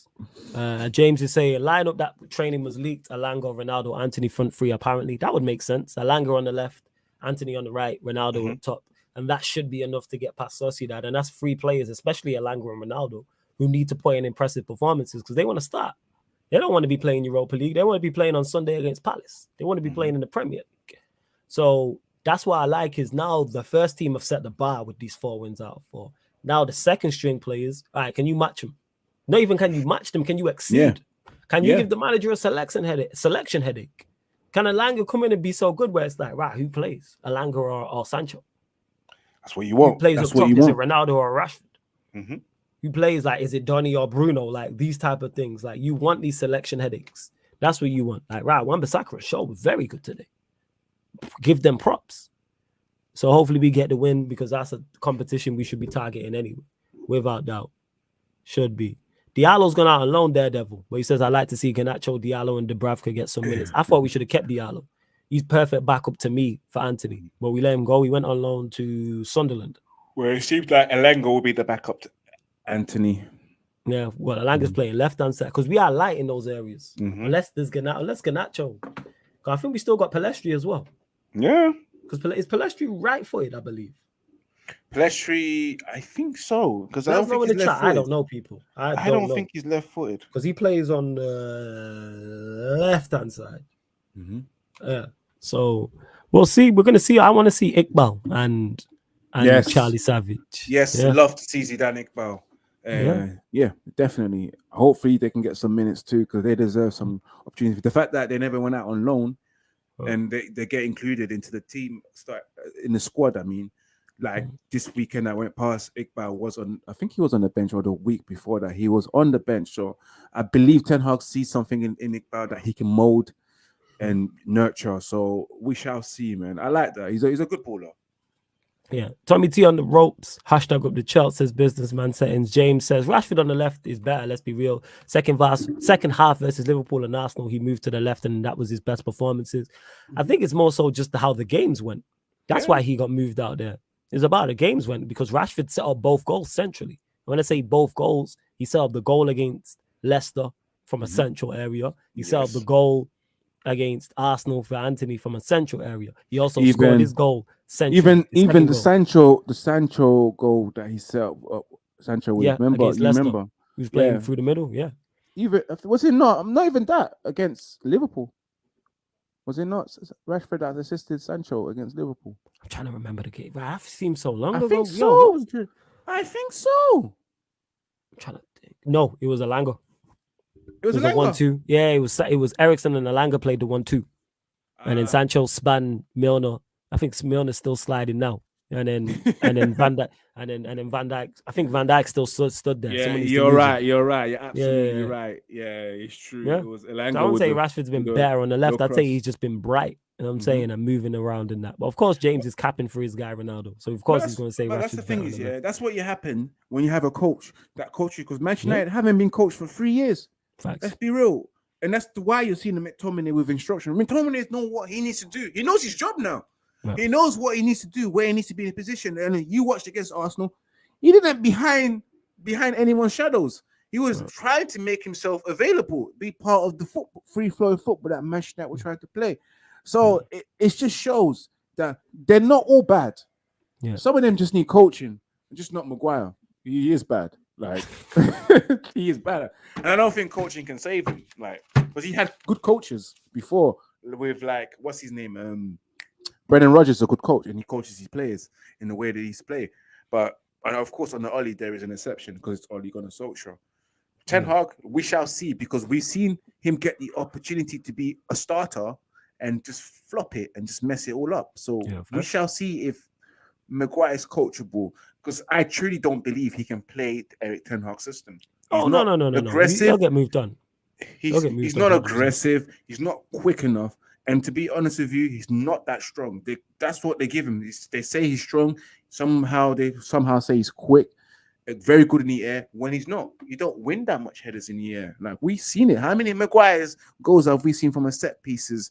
James is saying lineup that training was leaked. Alanga, Ronaldo, Anthony front 3. Apparently, that would make sense. Alanga on the left, Anthony on the right, Ronaldo up top, and that should be enough to get past Sociedad. And that's 3 players, especially Alanga and Ronaldo, who need to put in impressive performances because they want to start. They don't want to be playing Europa League. They want to be playing on Sunday against Palace. They want to be playing in the Premier League. So that's what I like is now the first team have set the bar with these 4 wins out of 4. Now the second string players, all right, can you match them? Not even can you match them, can you exceed? Yeah. Can you give the manager a selection headache? Can Alanga come in and be so good where it's like, right, who plays? Alanga or Sancho? That's what you want. Who plays up top? Is it Ronaldo or Rashford? Who plays like, is it Donny or Bruno? Like these type of things. Like you want these selection headaches. That's what you want. Like, right, Wan-Bissaka showed very good today. Give them props. So hopefully we get the win because that's a competition we should be targeting anyway. Without doubt. Should be. Diallo's gone out on loan, Daredevil, but he says, I'd like to see Garnacho, Diallo, and Dubravka get some minutes. I thought we should have kept Diallo. He's perfect backup to me for Anthony, but we let him go. He went on loan to Sunderland. Well, it seems like Alanga will be the backup to Anthony. Yeah, well, Alanga's playing left-hand side because we are light in those areas. Unless there's Garnacho. I think we still got Palestri as well. Yeah. Because is Palestri right-footed, I believe? Palestri, I think so. Because I don't think he's left-footed. I don't know, people. I don't think he's left-footed. Because he plays on the left-hand side. Yeah. So we'll see. We're going to see. I want to see Iqbal and Charlie Savage. Yes, love to see Zidane Iqbal. Yeah, definitely. Hopefully they can get some minutes too because they deserve some opportunities. The fact that they never went out on loan and they get included into the team, in the squad, I mean, like this weekend that went past, Iqbal was on. I think he was on the bench, or the week before that he was on the bench. So I believe Ten Hag sees something in Iqbal that he can mold and nurture. So we shall see, man. I like that. He's a good baller. Yeah, Tommy T on the ropes. Hashtag up the Chelsea's businessman settings. James says Rashford on the left is better. Let's be real. Second half versus Liverpool and Arsenal, he moved to the left, and that was his best performances. I think it's more so just how the games went. That's why he got moved out there. It's about the games went because Rashford set up both goals centrally. When I say both goals, he set up the goal against Leicester from a central area. He set up the goal against Arsenal for Anthony from a central area. He also scored his goal centrally. Even the Sancho goal that he set up, Sancho. Remember? He was playing through the middle. Yeah. Even was it not even that against Liverpool? Was it not Rashford that assisted Sancho against Liverpool? I'm trying to remember the game. It seems so long ago. I think so. I'm trying to think. No, it was Alanga. It was a 1-2. Yeah, it was Ericsson and Alanga played the 1-2. And then Sancho spun Milner. I think Milner's still sliding now. And then Van Dijk Van Dijk. I think Van Dijk still stood there. Yeah, you're right. You're absolutely right. Yeah, it's true. Yeah. It was Elanga. So I won't say Rashford's been better on the left. I'd say he's just been bright. You know what I'm saying? And moving around in that. But of course, James is capping for his guy Ronaldo. So of course he's going to say Rashford's that's the thing better is, that's what you happen when you have a coach. That coach you, because Manchester United haven't been coached for 3 years. Facts. Let's be real. And that's why you're seeing McTominay with instruction. McTominay knows what he needs to do. He knows his job now. Yeah. He knows what he needs to do, where he needs to be in a position. And you watched against Arsenal, he didn't behind anyone's shadows. He was trying to make himself available, be part of the free-flowing football that Manchester United were trying to play. So it just shows that they're not all bad. Yeah. Some of them just need coaching, just not Maguire. He is bad. Like he is bad. And I don't think coaching can save him. Like, because he had good coaches before with like what's his name? Brendan Rodgers is a good coach and he coaches his players in the way that he's played. But and of course on the Oli there is an exception because it's Oli Gunnar Solskjaer. Ten Hag, we shall see because we've seen him get the opportunity to be a starter and just flop it and just mess it all up. So we shall see if Maguire is coachable because I truly don't believe he can play the Eric Ten Hag system. He's no. Aggressive. He'll get moved on. He's not aggressive. He's not quick enough. And to be honest with you, he's not that strong. That's what they give him. They say he's strong. They somehow say he's quick, very good in the air. When he's not, you don't win that much headers in the air. Like we've seen it. How many Maguire's goals have we seen from a set pieces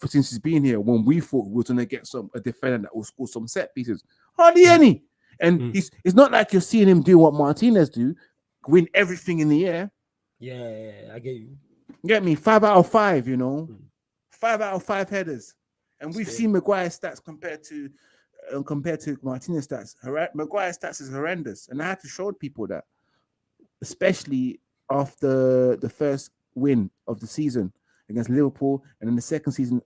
since he's been here? When we thought we were going to get a defender that will score some set pieces, hardly any. And it's not like you're seeing him do what Martinez do, win everything in the air. Yeah, I get you. Get me 5 out of 5. 5 out of 5 headers, and we've seen Maguire's stats compared to Martinez's stats. Maguire's stats is horrendous, and I had to show people that, especially after the first win of the season against Liverpool, and then the second season,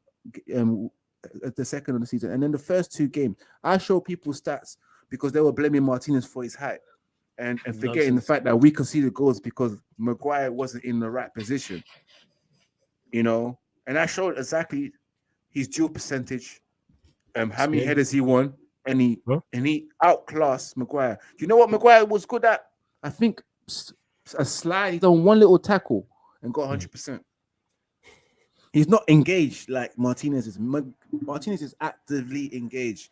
the second of the season, and then the first 2 games. I showed people stats because they were blaming Martinez for his height, and forgetting the fact that we conceded goals because Maguire wasn't in the right position. And I showed exactly his duel percentage, how many headers he won, and he outclassed Maguire. Do you know what Maguire was good at? I think a slide. He done one little tackle and got 100%. He's not engaged like Martinez is. Martinez is actively engaged.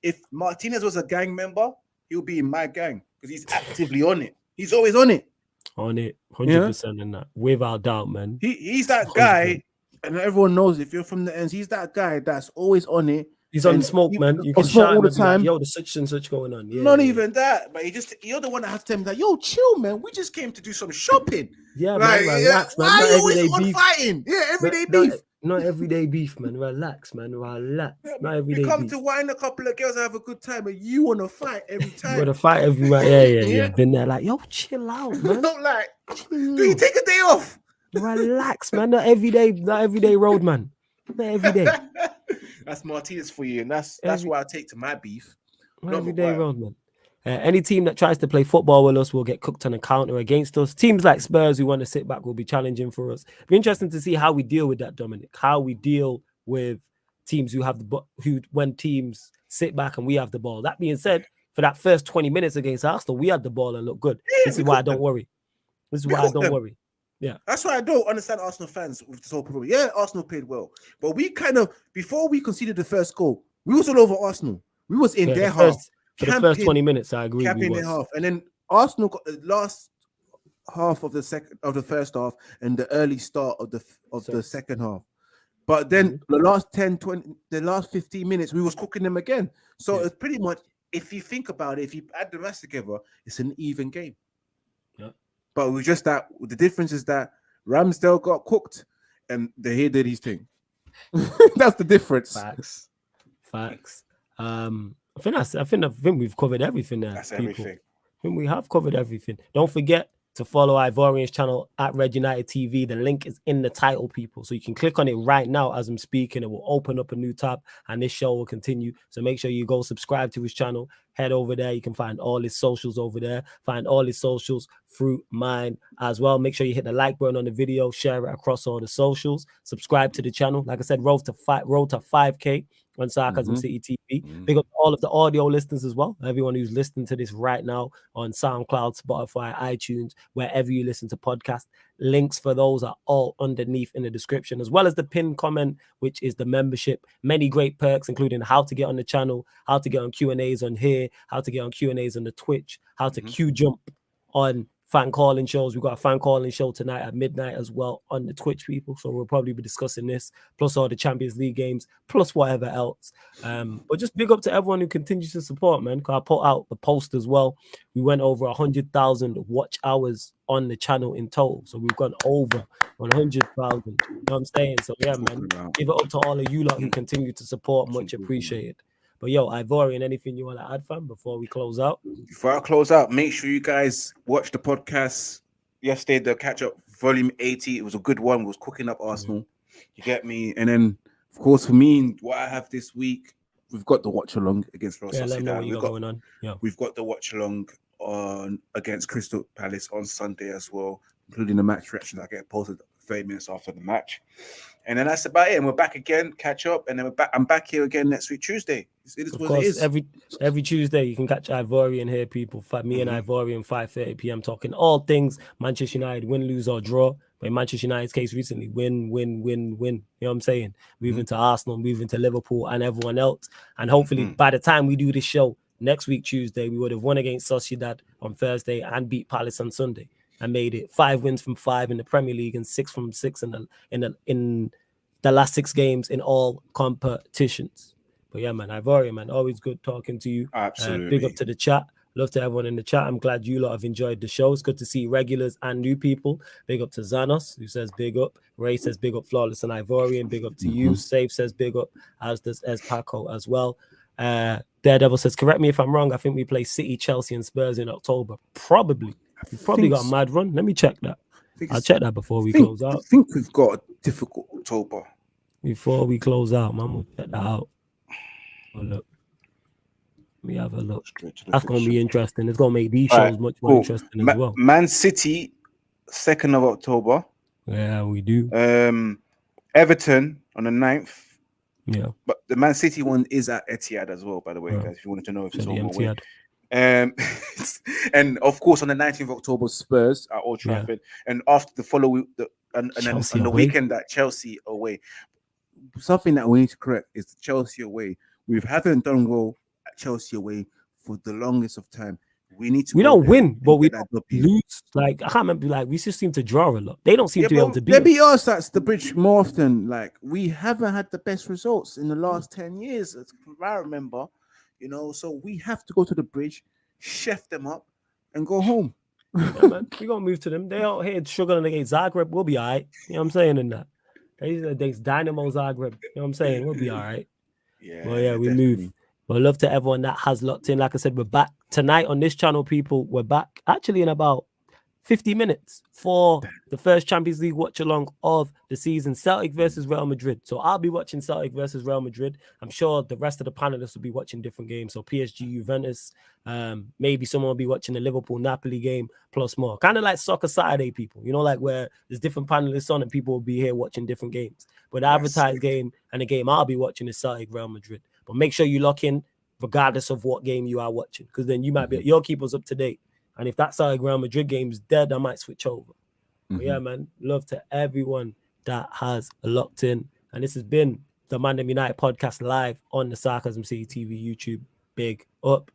If Martinez was a gang member, he'll be in my gang because he's actively on it. He's always on it. On it, 100% in that, without doubt, man. He's that guy. And everyone knows if you're from the ends, he's that guy that's always on it. He's on smoke, man. You can smoke all the time. Like, yo, there's such and such going on. Yeah, not even that, but you're the one that has to tell me that, yo, chill, man. We just came to do some shopping. Yeah, man. Relax, man. Why are you always on fighting? Yeah, everyday beef. Not everyday beef, man. Relax, man. Relax. Yeah, not everyday beef. You come beef. to wine a couple of girls and have a good time, and you want to fight every time. You want to fight everywhere. Yeah. Been there, like, yo, chill out, man. Not like, do you take a day off? Relax, man. Not every day road, man. Not every day. That's Martinez for you, and that's why I take to my beef. Not every day road, man. Any team that tries to play football with us will get cooked on a counter against us. Teams like Spurs who want to sit back will be challenging for us. It'll be interesting to see how we deal with that, Dominic. How we deal with teams when teams sit back and we have the ball. That being said, for that first 20 minutes against Arsenal, we had the ball and looked good. Yeah, This we is why I cooked don't them. worry. This is We why I cooked don't them. worry. Yeah. That's why I don't understand Arsenal fans with this whole problem. Yeah, Arsenal played well, but we kind of, before we conceded the first goal, we was all over Arsenal. We was in Yeah, their for half, the first 20 minutes, I agree. We camping their was. half, and then Arsenal got the last half of the first half and the early start of the second half. But then the last 10, 20, the last 15 minutes, we was cooking them again. So it's pretty much, if you think about it, if you add the rest together, it's an even game. Yeah. But it was just that the difference is that Ramsdale got cooked and De Gea did his thing. That's the difference. Facts. I think we've covered everything there. That's people. everything. I think we have covered everything. Don't forget to follow Ivorian's channel at Red United TV. The link is in the title, people. So you can click on it right now as I'm speaking. It will open up a new tab and this show will continue. So make sure you go subscribe to his channel. Head over there. You can find all his socials over there. Find all his socials through mine as well. Make sure you hit the like button on the video. Share it across all the socials. Subscribe to the channel. Like I said, road to 5K on Sarcasm City TV. Big up all of the audio listeners as well. Everyone who's listening to this right now on SoundCloud, Spotify, iTunes, wherever you listen to podcasts. Links for those are all underneath in the description, as well as the pinned comment, which is the membership. Many great perks, including how to get on the channel, how to get on Q&As on here, how to get on Q&As on the Twitch, how to queue jump on fan calling shows. We've got a fan calling show tonight at midnight as well on the Twitch, people. So we'll probably be discussing this, plus all the Champions League games, plus whatever else. But just big up to everyone who continues to support, man. Because I put out the post as well. We went over 100,000 watch hours on the channel in total. So we've gone over 100,000. You know what I'm saying? So yeah, man. Give it up to all of you lot who continue to support. Much appreciated. But yo, Ivorian, anything you want to add, fam, before we close out? Before I close out, make sure you guys watch the podcast yesterday, the catch up volume 80. It was a good one. It was cooking up Arsenal. You get me? And then, of course, for me, what I have this week, we've got the watch along against Real Let me know Sociedad. what you got going on. Yeah. We've got the watch along against Crystal Palace on Sunday as well, including the match reaction that get posted 30 minutes after the match. And then that's about it. And we're back again, catch up, and then we're back. I'm back here again next week, Tuesday. It is what it is. Every Tuesday you can catch Ivorian here, people. Me and Ivorian 5:30 p.m. talking all things Manchester United, win, lose or draw. But in Manchester United's case recently, win. You know what I'm saying? Moving to Arsenal, moving to Liverpool, and everyone else. And hopefully by the time we do this show next week, Tuesday, we would have won against Sociedad on Thursday and beat Palace on Sunday. And made it 5 wins from 5 in the Premier League and 6 from 6 in the last 6 games in all competitions. But yeah, man, Ivorian, man, always good talking to you. Absolutely. Big up to the chat. Love to everyone in the chat. I'm glad you lot have enjoyed the show. It's good to see regulars and new people. Big up to Zanos, who says big up. Ray says big up, Flawless and Ivorian. Big up to you. Safe says big up, as does Paco as well. Daredevil says, correct me if I'm wrong. I think we play City, Chelsea, and Spurs in October. Probably. We've probably got a mad run. Let me check that. I'll check that before we close out. I think we've got a difficult October. Before we close out, man, we'll check that out. Oh, look. Let me have a look. That's going to be interesting. It's going to make these shows much more interesting as well. Man City, 2nd of October. Yeah, we do. Everton on the 9th. Yeah. But the Man City one is at Etihad as well, by the way, guys, if you wanted to know if it's on the way. And of course, on the 19th of October, Spurs at Old Trafford, and after the following, and then on the weekend at Chelsea away. Something that we need to correct is the Chelsea away. We haven't done well at Chelsea away for the longest of time. We need to. We don't win, but we lose. Like I can't remember. Like we just seem to draw a lot. They don't seem to be able to beat. They beat us at the Bridge more often. Like we haven't had the best results in the last 10 years, as I remember. You know, so we have to go to the Bridge, chef them up, and go home. Yeah, man, we're gonna move to them. They out here struggling against Zagreb. We'll be all right. You know what I'm saying? In that, they Dynamo Zagreb. You know what I'm saying? We'll be all right. Yeah. Well, yeah, we move. Well, love to everyone that has locked in. Like I said, we're back tonight on this channel, people. We're back actually in about 50 minutes for the first Champions League watch along of the season, Celtic versus Real Madrid. So I'll be watching Celtic versus Real Madrid. I'm sure the rest of the panelists will be watching different games. So PSG, Juventus, maybe someone will be watching the Liverpool Napoli game, plus more. Kind of like Soccer Saturday, people, you know, like where there's different panelists on and people will be here watching different games. But the advertised game and the game I'll be watching is Celtic Real Madrid. But make sure you lock in regardless of what game you are watching, because then you might be you'll keep us up to date. And if that Saudi Real Madrid game is dead, I might switch over. But yeah, man, love to everyone that has locked in. And this has been the ManDem United podcast live on the Sarcasm City TV YouTube. Big up.